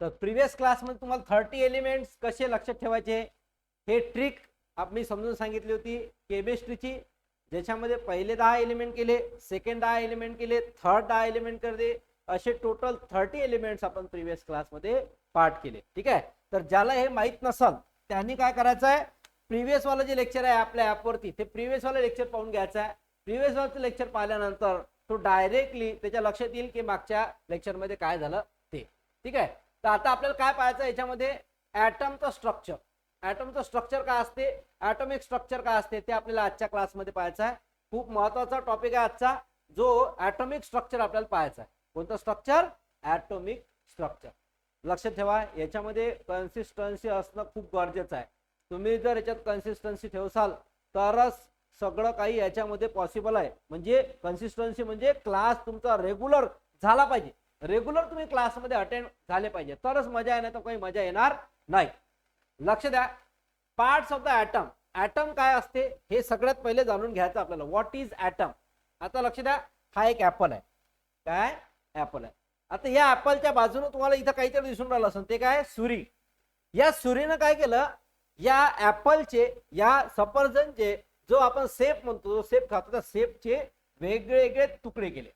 तर प्रिव्हियस क्लासमध्ये तुम्हाला 30 एलिमेंट्स कसे लक्षात ठेवायचे हे ट्रिक मी समजून सांगितली होती केमिस्ट्रीची, ज्याच्यामध्ये पहिले 10 एलिमेंट केले, सेकंड 10 एलिमेंट केले, थर्ड 10 एलिमेंट केले, असे टोटल 30 एलिमेंट्स आपण प्रिव्हियस क्लासमध्ये पाठ केले. ठीक आहे. तर ज्याला हे माहित नसल त्यांनी काय करायचं आहे, प्रिव्हियस वाला जे लेक्चर आहे आपल्या ऍपवरती ते प्रिव्हियस वाला लेक्चर पाहून घ्यायचं आहे. प्रिव्हियस वाला लेक्चर पाहिल्यानंतर तो डायरेक्टली त्याच्या लक्षात येईल की मागच्या लेक्चरमध्ये काय झालं ते. ठीक आहे. तर आता आपल्याला काय पाहायचं याच्यामध्ये, ऍटमचं स्ट्रक्चर. ऍटमचं स्ट्रक्चर काय असते, ऍटॉमिक स्ट्रक्चर काय असते ते आपल्याला आजच्या क्लासमध्ये पाहायचं आहे. खूप महत्वाचा टॉपिक आहे आजचा, जो ऍटॉमिक स्ट्रक्चर आपल्याला पाहायचा आहे. कोणतं स्ट्रक्चर? Atomic structure. लक्षात ठेवा याच्यामध्ये कन्सिस्टन्सी असणं खूप गरजेचं आहे. तुम्ही जर याच्यात कन्सिस्टन्सी ठेवसाल तरच सगळं काही याच्यामध्ये पॉसिबल आहे. म्हणजे कन्सिस्टन्सी म्हणजे क्लास तुमचा रेग्युलर झाला पाहिजे, रेग्युलर तुम्ही क्लासमध्ये अटेंड झाले पाहिजे, तरच मजा येणार, तर काही मजा येणार नाही. लक्ष द्या, parts of the atom. Atom काय असते हे सगळ्यात पहिले जाणून घ्यायचं आपल्याला. What is atom? आता लक्ष द्या, हा एक ऍपल आहे. काय? ऍपल आहे. आता या ऍपलच्या बाजूने तुम्हाला इथं काहीतरी दिसून राहिलं असेल, ते काय? सुरी. या सुरीनं काय केलं, या ऍपलचे, या सफरजनचे जो आपण सेप म्हणतो, जो सेप खातो, त्या सेपचे वेगवेगळे तुकडे केले.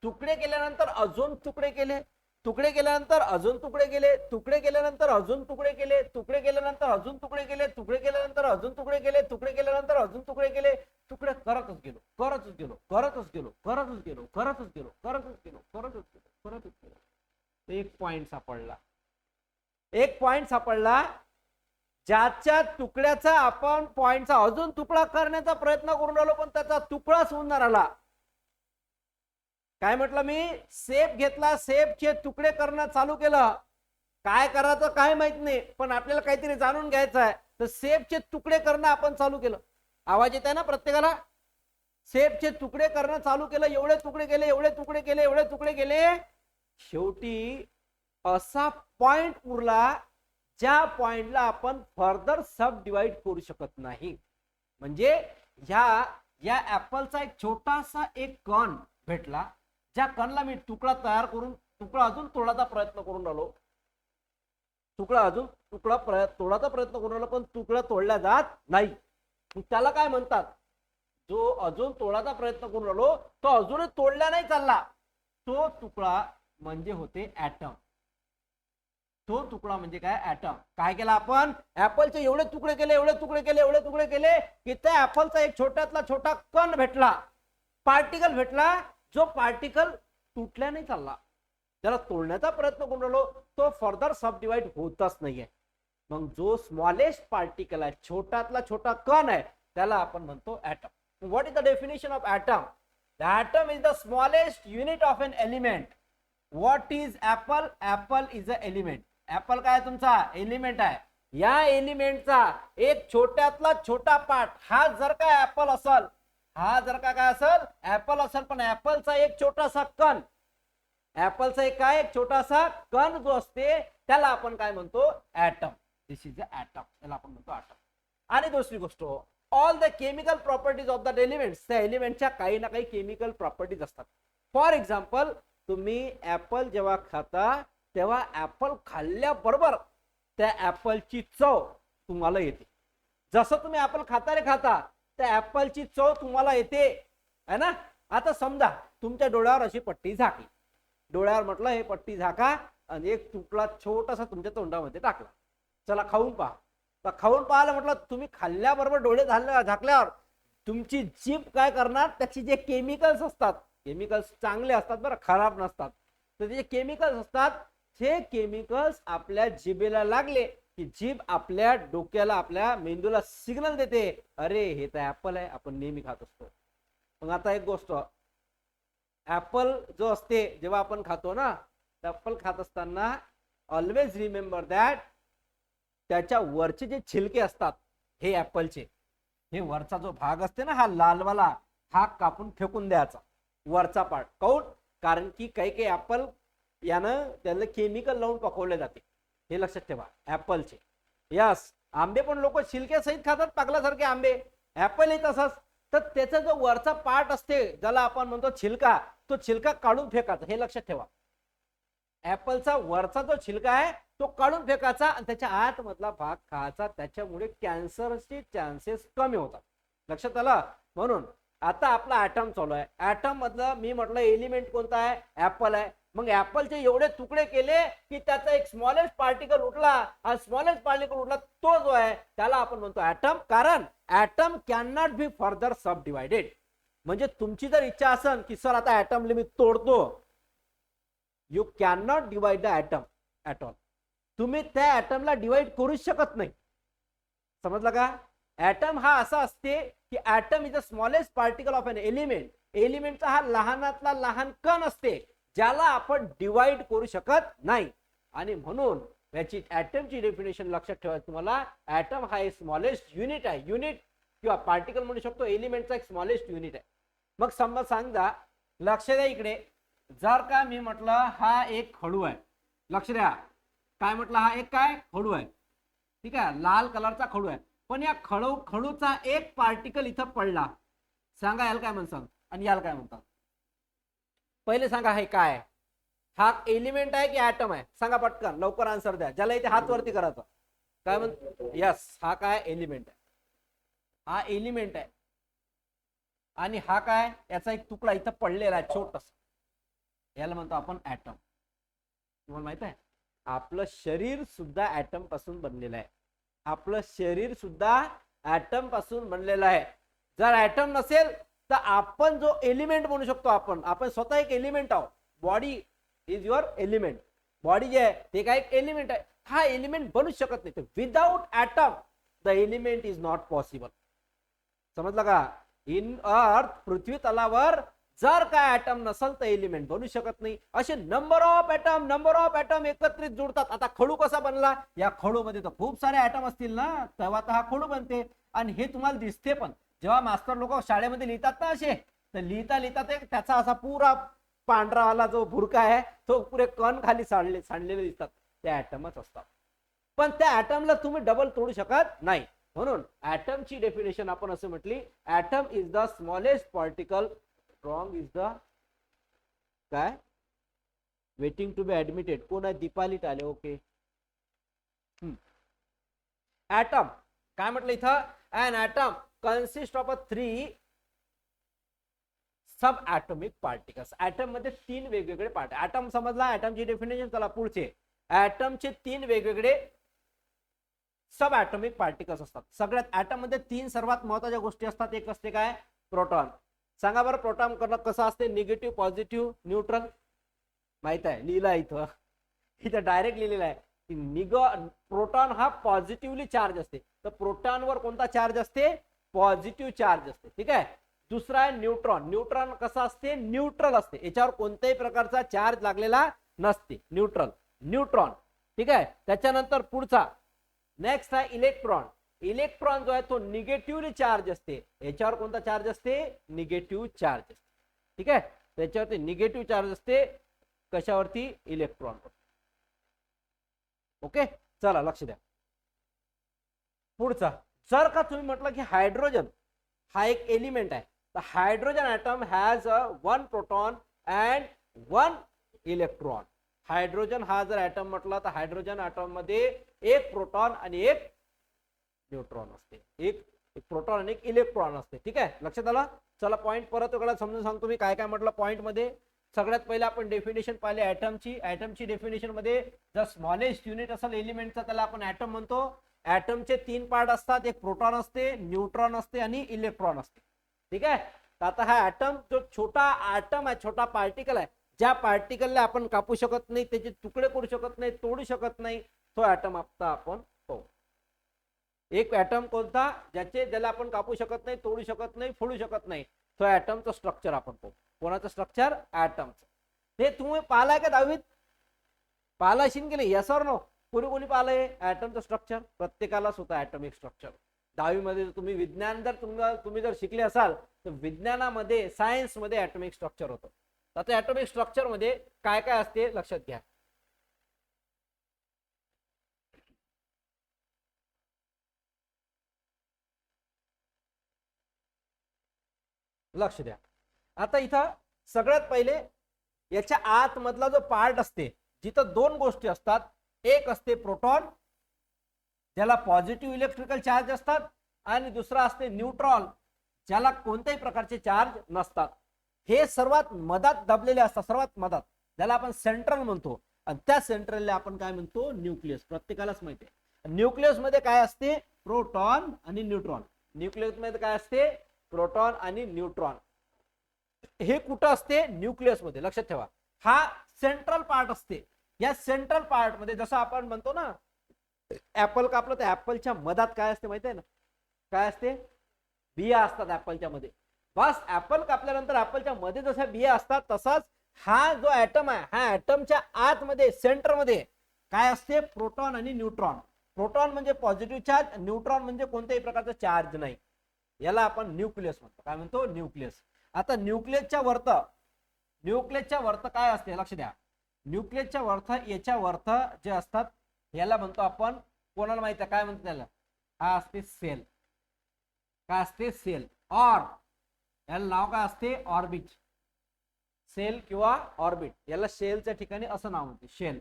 तुकडे केल्यानंतर अजून तुकडे केले, तुकडे केल्यानंतर अजून तुकडे केले, तुकडे केल्यानंतर अजून तुकडे केले, तुकडे केल्यानंतर अजून तुकडे केले, तुकडे केल्यानंतर अजून तुकडे केले, तुकडे केल्यानंतर अजून तुकडे केले, तुकडे करतच गेलो, करतच गेलो, करतच गेलो, करतच गेलो, करतच गेलो, करतच गेलो, करतच गेलो, करतच गेलो. एक पॉइंट सापडला. एक पॉइंट सापडला ज्याच्या तुकड्याचा आपण पॉइंटचा अजून तुकडा करण्याचा प्रयत्न करून राहिलो, पण त्याचा तुकडाच होऊन आला. काय म्हटलं मी? सेप घेतला, सेपचे तुकडे करणं चालू केलं. काय करायचं काय माहित नाही, पण आपल्याला काहीतरी जाणून घ्यायचं आहे. तर सेपचे तुकडे करणं आपण चालू केलं. आवाज येत आहे ना प्रत्येकाला? सेपचे तुकडे करणं चालू केलं, एवढे तुकडे केले, एवढे तुकडे केले, एवढे तुकडे केले. शेवटी असा पॉइंट उरला ज्या पॉइंटला आपण फर्दर सब डिवाइड करू शकत नाही. म्हणजे या ऍपलचा एक छोटासा एक कण भेटला, ज्या कणला मी तुकडा तयार करून तुकडा अजून तोडायचा प्रयत्न करून राहिलो, तुकडा अजून तोडायचा प्रयत्न करून राहिलो, पण तुकडा तोडला जात नाही. त्याला काय म्हणतात? जो अजून तोडायचा प्रयत्न करून राहिलो तो अजूनही तोडला नाही चालला, तो तुकडा म्हणजे होते ऍटम. तो तुकडा म्हणजे काय? ऍटम. काय केला आपण? ऍपलचे एवढे तुकडे केले, एवढे तुकडे केले, एवढे तुकडे केले की त्या ऍपलचा एक छोट्यातला छोटा कण भेटला, पार्टिकल भेटला, जो पार्टिकल तुटल्या नाही चालला. त्याला तोडण्याचा प्रयत्न करून राहिलो, तो फर्दर सब डिवाइड होतच नाहीये. मग जो स्मॉलेस्ट पार्टिकल आहे, छोट्यातला छोटा कण आहे, त्याला आपण म्हणतो atom. What is the definition of atom? The atom is the smallest unit of an element. What is apple? Apple is a element. Apple काय? तुमचा एलिमेंट आहे. या एलिमेंटचा एक छोट्यातला छोटा पार्ट, हा जर का ऍपल असेल, हा जर का काय असेल? ऍपल असेल, पण ऍपलचा एक छोटासा कण, ऍपलचा एक काय? एक छोटासा कण जो असते त्याला आपण काय म्हणतो? Atom. This is a atom. त्याला आपण म्हणतो ऍटम. आणि दुसरी गोष्ट, all the chemical properties of the elements. त्या एलिमेंटच्या काही ना काही केमिकल प्रॉपर्टीज असतात. फॉर एक्झाम्पल, तुम्ही ऍपल जेव्हा खाता तेव्हा ऍपल खाल्ल्याबरोबर त्या ऍपलची चव तुम्हाला येते. जसं तुम्ही ऍपल खाता रे खाता, त्या ऍपलची चव तुम्हाला येते, है ना? आता समजा तुमच्या डोळ्यावर अशी पट्टी झाकली, डोळ्यावर म्हटलं हे पट्टी झाका, आणि एक तुकडा छोटासा तुमच्या तोंडामध्ये टाकला, चला खाऊन पहा. तर खाऊन पाहायला म्हटलं, तुम्ही खाल्ल्याबरोबर डोळे झाकल्यावर तुमची जीभ काय करणार? त्याची जे केमिकल्स असतात, केमिकल्स चांगले असतात बरं, खराब नसतात, तर ते जे केमिकल्स असतात, हे केमिकल्स आपल्या जिभेला लागले की जीभ आपल्या डोक्याला, आपल्या मेंदूला सिग्नल देते, अरे हे तर ऍपल आहे, आपण नेहमी खात असतो. मग आता एक गोष्ट, ऍपल जो असते जेव्हा आपण खातो ना, ऍपल खात असताना ऑलवेज रिमेंबर दॅट त्याच्या वरचे जे छिलके असतात हे ऍपलचे, हे वरचा जो भाग असते ना, हा लालवाला, हा कापून फेकून द्यायचा, वरचा पार्ट. काऊन? कारण की काही काही ऍपल यानं त्याला केमिकल लावून पकवले जाते, हे लक्षात ठेवा. ऍपलचे, यस, आंबे पण लोक छिलके सहित खातात, पाकल्यासारखे आंबे. ऍपल ही तसंच. तर त्याचा जो वरचा पार्ट असते ज्याला आपण म्हणतो छिलका, तो छिलका काढून फेकायचा, हे लक्षात ठेवा. ऍपलचा वरचा जो छिलका आहे तो काढून फेकायचा आणि त्याच्या आतमधला भाग खायचा, त्याच्यामुळे कॅन्सरचे चान्सेस कमी होतात. लक्षात आलं? म्हणून आता आपला ऍटम चालू आहे. ऍटम मधलं मी म्हटलं एलिमेंट कोणता आहे? ऍपल आहे. मग ऍपलचे एवढे तुकडे केले की त्याचा एक स्मॉलेस्ट पार्टिकल उठला, आणि स्मॉलेस्ट पार्टिकल उठला तो जो आहे त्याला आपण म्हणतो ऍटम. कारण atom can not be further sub divided. म्हणजे तुमची जर इच्छा असेल की सर आता ऍटमला मी तोडतो, you can not divide the atom at all. तुम्ही त्या ऍटमला डिवाइड करूच शकत नाही. समजलं का? ऍटम हा असा असते की atom is the smallest particle of an element. एलिमेंटचा हा लहानातला लहान कण असते ज्याला आपण डिवाइड करू शकत नाही. आणि म्हणून याची ऍटमची डेफिनेशन लक्षात ठेवायची तुम्हाला. ऍटम हा एक स्मॉलेस्ट युनिट आहे. युनिट किंवा पार्टिकल म्हणू शकतो. एलिमेंटचा एक स्मॉलेस्ट युनिट आहे. मग समजा सांगा, लक्ष द्या इकडे. जर का मी म्हटलं हा एक खडू आहे, लक्ष द्या, काय म्हटलं, हा एक काय खडू आहे, ठीक आहे, लाल कलरचा खडू आहे. पण या खडूचा एक पार्टिकल इथं पडला. सांगा याला काय म्हणतात आणि याला काय म्हणतात? पहिले सांगा हे काय? हा एलिमेंट आहे की ऍटम आहे? सांगा पटकन, लवकर आन्सर द्या. ज्याला इथे हात वरती करायचा. काय म्हणतो? यस, हा काय एलिमेंट आहे. हा एलिमेंट आहे. आणि हा काय? याचा एक तुकडा इथं पडलेला आहे छोटासा, याला म्हणतो आपण ऍटम. तुम्हाला माहित आहे आपलं शरीर सुद्धा ऍटम पासून बनलेलं आहे. आपलं शरीर सुद्धा ऍटम पासून बनलेलं आहे. जर ऍटम नसेल तर आपण जो एलिमेंट म्हणू शकतो, आपण स्वतः एक एलिमेंट आहोत. Body is your element. Body जे आहे ते काय एक एलिमेंट आहे. हा एलिमेंट बनू शकत नाही. Without atom the element is not possible. समजलं का? इन अर्थ, पृथ्वी तलावर जर काय ऍटम नसेल तर एलिमेंट बनू शकत नाही. असे नंबर ऑफ ऍटम एकत्रित जुडतात. आता खडू कसा बनला? या खडू मध्ये तर खूप सारे ऍटम असतील ना, तेव्हा तर हा खडू बनते. आणि हे तुम्हाला दिसते पण. जेव्हा मास्टर लोक शाळेमध्ये लिहितात ना असे, तर लिहिता लिहिता ते त्याचा असा पुरा पांढरावाला जो भुरका आहे तो पुरे कण खाली सांडलेले दिसतात. ते ऍटमच असतात. पण त्या ऍटमला तुम्ही डबल तोडू शकत नाही. म्हणून ऍटमची डेफिनेशन आपण असं म्हटली, atom is the smallest particle. Wrong is the काय? Waiting to be admitted. कोण आहे? दीपाली टाले. ओके. ऍटम काय म्हटलं इथं? An atom consist of 3 sub atomic particles. Atom मध्ये 3 वेगवेगळे पार्ट. ऍटम समजला? ऍटमची डेफिनेशन. चला पुढचे. ऍटमचे 3 वेगवेगळे सब ऍटॉमिक पार्टिकल्स असतात. सगळ्यात ऍटम मध्ये 3 सर्वात महत्त्वाच्या गोष्टी असतात. एक असते काय? प्रोटॉन. सांगा बरं प्रोटॉन कसं असते? Negative, positive, neutral. माहित आहे, लिहिला इथं डायरेक्ट लिहिलेला आहे की प्रोटॉन हा पॉझिटिव्हली चार्ज असते. तर प्रोटॉनवर कोणता चार्ज असते? पॉझिटिव्ह चार्ज असते. ठीक आहे. दुसरा आहे न्यूट्रॉन. न्यूट्रॉन कसा असते? न्यूट्रल असते. याच्यावर कोणत्याही प्रकारचा चार्ज लागलेला नसते. न्यूट्रॉन. ठीक आहे. त्याच्यानंतर पुढचा नेक्स्ट आहे इलेक्ट्रॉन. इलेक्ट्रॉन जो आहे तो निगेटिव्हली चार्ज असते. याच्यावर कोणता चार्ज असते? निगेटिव्ह चार्ज असते. ठीक आहे. त्याच्यावरती निगेटिव्ह चार्ज असते. कशावरती? इलेक्ट्रॉन. ओके. चला लक्ष द्या. पुढचा, जर का तुम्ही म्हटलं की हायड्रोजन हा एक एलिमेंट आहे, तर hydrogen atom has 1 proton and 1 electron. Hydrogen हा जर ऍटम म्हटला तर हायड्रोजन ऍटम मध्ये एक प्रोटॉन आणि एक न्यूट्रॉन असते. एक प्रोटॉन आणि एक इलेक्ट्रॉन असते. ठीक आहे. लक्षात आलं? चला पॉईंट परत वेगळा समजून सांगतो मी काय काय म्हटलं पॉईंट मध्ये. सगळ्यात पहिले आपण डेफिनेशन पाहिले ऍटमची. ऍटमची डेफिनेशन मध्ये जर स्मॉलेस्ट युनिट असेल एलिमेंटचा त्याला आपण ऍटम म्हणतो. ऍटमचे 3 पार्ट असतात. एक प्रोटॉन असते, न्यूट्रॉन असते आणि इलेक्ट्रॉन असते. ठीक आहे. तर आता हा ऍटम जो छोटा ऍटम आहे, छोटा पार्टिकल आहे, ज्या पार्टिकलला आपण कापू शकत नाही, त्याचे तुकडे करू शकत नाही, तोडू शकत नाही, तो ऍटम आता आपण पाहू. एक ऍटम कोणता? ज्याला आपण कापू शकत नाही, तोडू शकत नाही, फोडू शकत नाही, तो ऍटमचं स्ट्रक्चर आपण पाहू. कोणाचं स्ट्रक्चर? ऍटमचं. ते तुम्ही पाहिलाय का 10वीत? पाहिला असेल की नाही? Yes or no? कोणी पाहिलंय ऍटमचं स्ट्रक्चर? प्रत्येकालाच होतं ऍटॉमिक स्ट्रक्चर. 10वी मध्ये तुम्ही विज्ञान जर तुम्ही जर शिकले असाल तर विज्ञानामध्ये, सायन्स मध्ये ऍटॉमिक स्ट्रक्चर होतं. आता ऍटॉमिक स्ट्रक्चर मध्ये काय काय असते लक्षात घ्या. लक्ष द्या. आता इथं सगळ्यात पहिले याच्या आत मधला जो पार्ट असते, जिथं दोन गोष्टी असतात, एक असते प्रोटॉन ज्याला पॉझिटिव्ह इलेक्ट्रिकल चार्ज असतात, आणि दुसरा असते न्यूट्रॉन ज्याला कोणत्याही प्रकारचे चार्ज नसतात. हे सर्वात मधात दबलेले असतात, सर्वात मधात, ज्याला आपण सेंट्रल म्हणतो. आणि त्या सेंट्रलला आपण काय म्हणतो, न्यूक्लियस. प्रत्येकालाच माहिती आहे न्यूक्लियस मध्ये काय असते, प्रोटॉन आणि न्यूट्रॉन. न्यूक्लियस मध्ये काय असते, प्रोटॉन आणि न्यूट्रॉन. हे कुठं असते, न्यूक्लियस मध्ये. लक्षात ठेवा, हा सेंट्रल पार्ट असते. या सेंट्रल पार्ट मध्ये जसं आपण म्हणतो ना, ऍपल कापलं तर ऍपलच्या मधात काय असते माहिती आहे ना, काय असते, बिया असतात ऍपलच्या मध्ये. बस ऍपल कापल्यानंतर ऍपलच्या मध्ये जशा बिया असतात, तसाच हा जो ऍटम आहे, हा ऍटमच्या आतमध्ये सेंटर मध्ये काय असते, प्रोटॉन आणि न्यूट्रॉन. प्रोटॉन म्हणजे पॉझिटिव्ह चार्ज, न्यूट्रॉन म्हणजे कोणत्याही प्रकारचा चार्ज नाही. याला आपण न्यूक्लियस म्हणतो. काय म्हणतो, न्यूक्लियस. आता न्यूक्लियसच्या वरत काय असते, लक्ष द्या. न्यूक्लियसच्या वरत, याच्या वरत जे असतात याला म्हणतो आपण, कोणाला माहिती आहे काय म्हणतो त्याला, हा असते सेल. काय असते, सेल. और याला नाव काय असते, ऑर्बिट. सेल किंवा ऑर्बिट, याला शेलच्या ठिकाणी असं नाव म्हणते, शेल.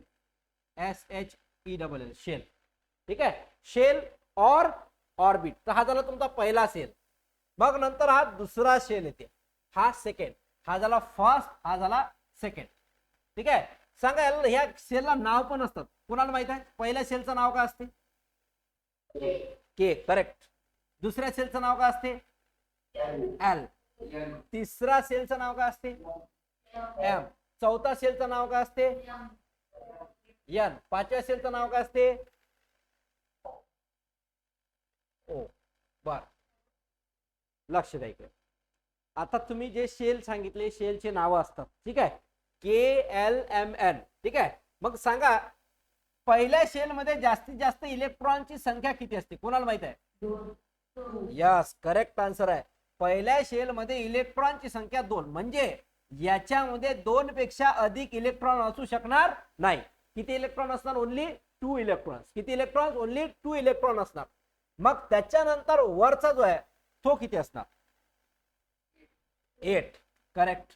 SHEL, shell. ठीक आहे, शेल और ऑर्बिट. तर हा झाला तुमचा पहिला सेल. मग नंतर हा दुसरा शेल येते, हा सेकंड. हा झाला फर्स्ट, हा झाला सेकंड. ठीक आहे. सांगा, याला ह्या सेलला नाव पण असतात. कोणाला माहित आहे, पहिल्या सेलचं नाव काय असते, के. करेक्ट. दुसऱ्या सेलचं नाव काय असते, एल. तिसरा सेलचं नाव काय असते, एम. चौथा सेलचं नाव काय असते, एन. पाचव्या सेलचं नाव काय असते, ओ. बर, लक्ष द्या इकडे. आता तुम्ही जे शेल सांगितले, शेलचे नाव असतात. ठीक आहे, KLMN. ठीक आहे. मग सांगा, पहिल्या शेल मध्ये जास्तीत जास्त इलेक्ट्रॉनची संख्या किती असते, कोणाला माहित आहे, 2. यस, करेक्ट आन्सर आहे. पहिल्या शेल मध्ये इलेक्ट्रॉनची संख्या 2, म्हणजे याच्यामध्ये 2 पेक्षा अधिक इलेक्ट्रॉन असू शकणार नाही. किती इलेक्ट्रॉन असणार, ओनली 2 इलेक्ट्रॉन. किती इलेक्ट्रॉन, ओनली 2 इलेक्ट्रॉन असणार. मग त्याच्यानंतर वरचा जो आहे तो किती असणार, 8. करेक्ट.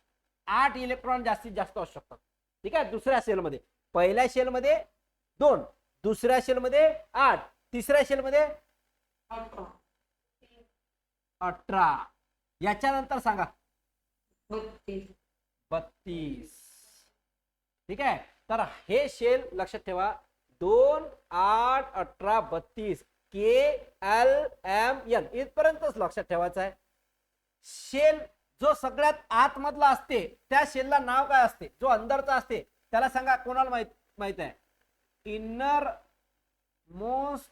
8 इलेक्ट्रॉन जास्तीत जास्त असू शकतात. ठीक आहे, दुसऱ्या सेलमध्ये. पहिल्या शेलमध्ये 2, दुसऱ्या शेलमध्ये 8, तिसऱ्या शेलमध्ये 18. याच्यानंतर सांगा, 32. ठीक आहे. तर हे शेल लक्षात ठेवा, 2, 8, 18, 32. KLMN इथपर्यंतच लक्षात ठेवायचं आहे. शेल जो सगळ्यात आतमधला असते त्या शेलला नाव काय असते, जो अंदरचा असते त्याला सांगा, कोणाला माहित आहे, इनर मोस्ट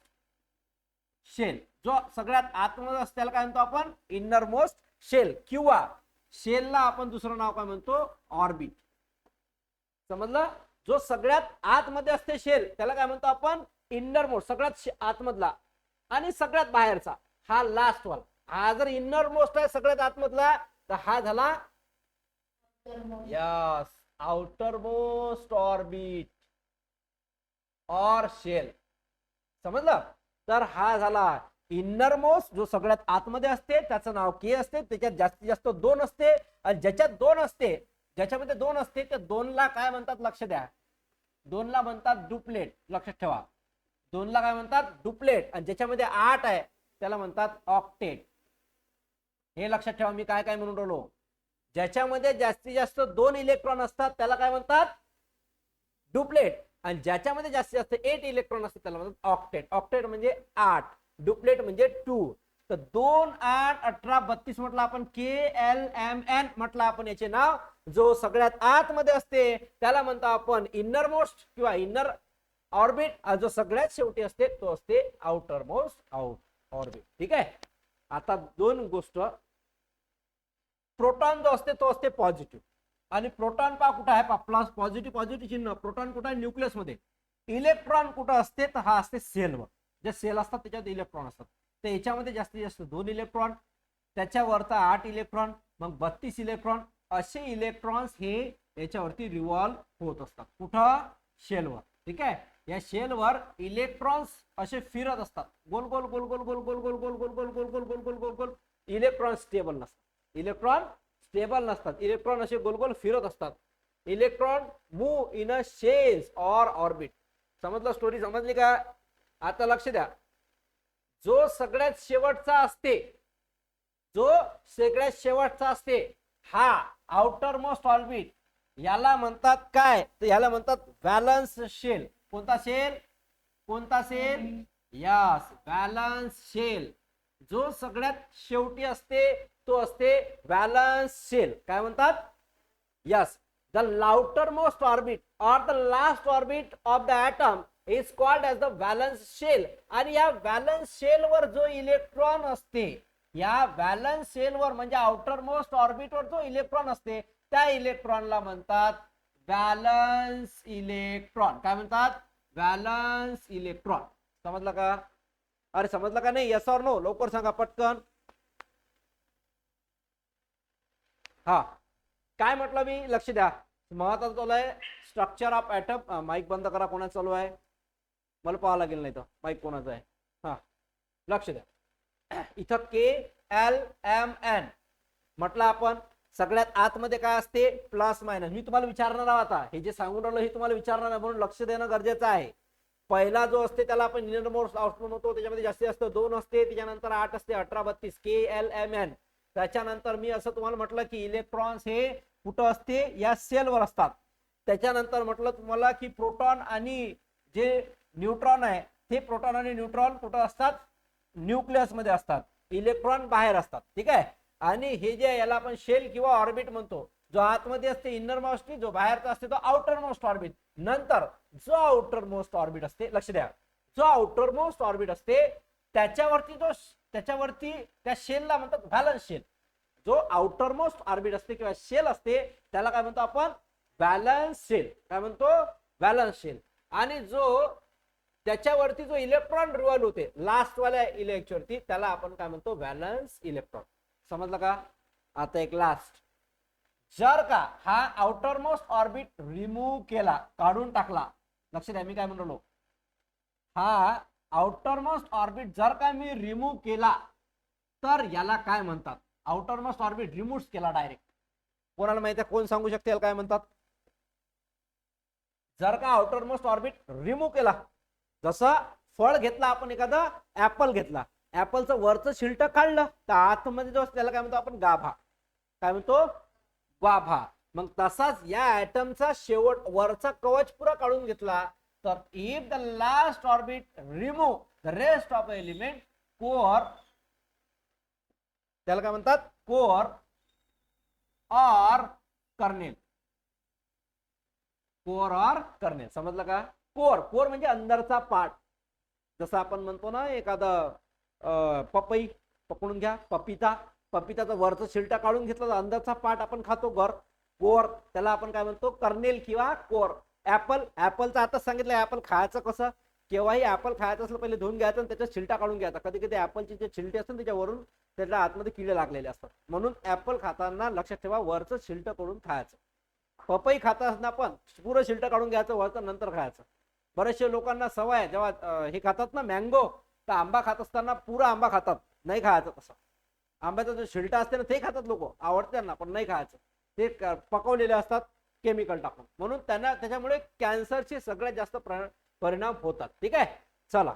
शेल. जो सगळ्यात आतमध्ये असते त्याला काय म्हणतो आपण, इनर मोस्ट शेल. किंवा शेलला आपण दुसरं नाव काय म्हणतो, ऑर्बिट. समजलं. जो सगळ्यात आतमध्ये असते शेल त्याला काय म्हणतो आपण, इनर मोस्ट, सगळ्यात आतमधला. आणि सगळ्यात बाहेरचा हा लास्ट वाला. हा जर इनर मोस्ट आहे सगळ्यात आतमधला, तर हा झाला यस आउटर मोस्ट ऑर्बिट और शेल. समजलं. तर हा झाला इनर मोस्ट, जो सगळ्यात आतमध्ये असते त्याचं नाव के असते. त्याच्यात जास्तीत जास्त 2 असते, आणि ज्याच्यात 2 असते, ज्याच्यामध्ये 2 असते त्या 2ला काय म्हणतात, लक्ष द्या, 2ला म्हणतात डुप्लेट. लक्षात ठेवा, 2ला काय म्हणतात, डुप्लेट. आणि ज्याच्यामध्ये 8 आहे त्याला म्हणतात ऑक्टेट. हे लक्षात ठेवा, मी काय काय म्हणून राहिलो. ज्याच्यामध्ये जास्तीत जास्त 2 इलेक्ट्रॉन असतात त्याला काय म्हणतात, डुप्लेट. आणि ज्याच्यामध्ये जास्तीत जास्त 8 इलेक्ट्रॉन असतात त्याला म्हणतात ऑक्टेट. ऑक्टेट म्हणजे 8, डुप्लेट म्हणजे 2. तर 2, 8, 18, 32 म्हटलं आपण, KLMN म्हटलं आपण याचे नाव. जो सगळ्यात आतमध्ये असते त्याला म्हणतो आपण इनर मोस्ट किंवा इनर ऑर्बिट. जो सगळ्यात शेवटी असते तो असते आउटर मोस्ट ऑर्बिट. ठीक आहे. आता 2 गोष्ट, प्रोटॉन जो असते तो असते पॉझिटिव्ह, आणि प्रोटॉन पा कुठं आहे, प्लस पॉझिटिव्ह चिन्ह. प्रोटॉन कुठं आहे, न्यूक्लियस मध्ये. इलेक्ट्रॉन कुठं असते, तर हा असते सेलवर. जे सेल असतात त्याच्यात इलेक्ट्रॉन असतात. तर याच्यामध्ये जास्तीत जास्त 2 इलेक्ट्रॉन, त्याच्यावरचा 8 इलेक्ट्रॉन, मग 32 इलेक्ट्रॉन. असे इलेक्ट्रॉन्स हे याच्यावरती रिव्हॉल्व होत असतात. कुठं, शेलवर. ठीक आहे. या शेलवर इलेक्ट्रॉन्स असे फिरत असतात, गोल गोल गोल गोल गोल गोल गोल गोल गोल गोल गोल गोल गोल गोल गोल गोल. इलेक्ट्रॉन स्टेबल नसतात, इलेक्ट्रॉन स्टेबल नसतात. इलेक्ट्रॉन असे गोल गोल फिरत असतात. Electron move in a shells और ऑर्बिट. समजलं, स्टोरी समजली का? आता लक्ष द्या, जो सगळ्यात शेवटचा असते, जो सगळ्यात शेवटचा असते हा आउटर मोस्ट ऑर्बिट, याला म्हणतात काय? तर याला म्हणतात व्हॅलन्स शेल. कोणता शेल? कोणता शेल? Yes, valence shell. जो सगळ्यात शेवटी असते तो असते व्हॅलन्स शेल. काय म्हणतात? Yes, the outermost orbit और the last orbit of the atom is called as the valence shell. आणि या व्हॅलन्स शेल वर जो इलेक्ट्रॉन असते, या व्हॅलन्स शेल वर म्हणजे आउटर मोस्ट ऑर्बिट वर जो इलेक्ट्रॉन असते त्या इलेक्ट्रॉनला म्हणतात व्हॅलन्स इलेक्ट्रॉन. काय म्हणतात? Valence electron. समजलं का? अरे समजलं का नाही? यस और नो? लवकर सांगा पटकन. हा, काय म्हटलं मी? लक्ष द्या, महत्वाचं चालू आहे स्ट्रक्चर ऑफ ॲटम. माईक बंद करा. कोणाचं चालू आहे? मला पाहावं लागेल, नाही तर माईक कोणाचं आहे. हा, लक्ष द्या, इथं KLMN म्हटलं आपण. सगळ्यात आतमध्ये काय असते? Plus minus. मी तुम्हाला विचारणार आहे आता, हे जे सांगून राहिलो हे तुम्हाला विचारणार आहे, म्हणून लक्ष देणं गरजेचं आहे. पहिला जो असते त्याला आपण इनरमोस्ट आउटमोस्ट म्हणतो, त्याच्यामध्ये जास्तीत जास्त 2 असते, त्याच्यानंतर 8 असते, 18 32 KLMN. त्याच्यानंतर मी असं तुम्हाला म्हटलं की इलेक्ट्रॉन्स हे कुठं असते? या सेलवर असतात. त्याच्यानंतर म्हटलं तुम्हाला की प्रोटॉन आणि जे न्यूट्रॉन आहे, ते प्रोटॉन आणि न्यूट्रॉन कुठं असतात? न्यूक्लियस मध्ये असतात. इलेक्ट्रॉन बाहेर असतात. ठीक आहे. आणि हे जे याला आपण शेल किंवा ऑर्बिट म्हणतो, जो आतमध्ये असते इनर मोस्ट, जो बाहेरचा असते तो आउटर मोस्ट ऑर्बिट. नंतर जो आउटर मोस्ट ऑर्बिट असते, लक्ष द्या, जो आउटर मोस्ट ऑर्बिट असते त्याच्यावरती त्या शेलला म्हणतात व्हॅलन्स शेल. जो आउटर मोस्ट ऑर्बिट असते किंवा शेल असते त्याला काय म्हणतो आपण? Valence shell. काय म्हणतो? Valence shell. आणि जो त्याच्यावरती जो इलेक्ट्रॉन रिव्हॉल्व होते लास्ट वाल्या इलेक्ट्रॉनवरती, त्याला आपण काय म्हणतो? Valence electron. समजलं का? आता एक लास्ट, जर का हा आउटर मोस्ट ऑर्बिट रिमूव्ह केला, काढून टाकला, लक्ष द्या मी काय म्हणलो, हा आउटर मोस्ट ऑर्बिट जर का मी रिमूव्ह केला तर याला काय म्हणतात? आउटर मोस्ट ऑर्बिट रिमूव्ह केला डायरेक्ट, कोणाला माहिती आहे? कोण सांगू शकते याला काय म्हणतात? जर का आउटर मोस्ट ऑर्बिट रिमूव्ह केला, जसं फळ घेतला आपण, एखादा ऍपल घेतला, ऍपलचं वरचं छिलटं काढलं तर आतमध्ये जो असतो त्याला काय म्हणतो आपण? गाभा. काय म्हणतो? गाभा. मग तसाच या ऍटमचा शेवट वरचा कवच पुरा काढून घेतला तर if the last orbit remove the rest of element core, त्याला काय म्हणतात? कोर और कर्नेल. कोर और कर्नेल. समजलं का? कोर, कोर म्हणजे अंदरचा पार्ट. जसं आपण म्हणतो ना, एखादा पपई पकडून घ्या, पपिता, पपिताचं वरचं छिलटा काढून घेतलं तर अंदरचा पार्ट आपण खातो, कोर, त्याला आपण काय म्हणतो? कर्नेल किंवा कोर. ऍपल, ऍपलचं आता सांगितलं ऍपल खायचं कसं. केव्हाही ऍपल खायचं असलं पहिले धुवून घ्यायचं आणि त्याचा छिलटा काढून घ्यायचा. कधी कधी ऍपलचे जे छिलटे असतात त्याच्यावरून त्याच्या आतमध्ये किडे लागलेले असतात, म्हणून ऍपल खाताना लक्षात ठेवा वरचं छिलट करून खायचं. पपई खाता असताना पण पुरं छिलट काढून घ्यायचं, वरचं नंतर खायचं. बरेचशे लोकांना सवय आहे, जेव्हा हे खातात ना मँगो, तर आंबा खात असताना पुरा आंबा खातात, नाही खायचं तसं. आंब्याचा जो छिलटा असते ना ते खातात लोक, आवडते त्यांना, पण नाही खायचं. ते पकवलेले असतात केमिकल टाकून, म्हणून त्यांना त्याच्यामुळे कॅन्सरचे सगळ्यात जास्त परिणाम होतात. ठीक आहे, चला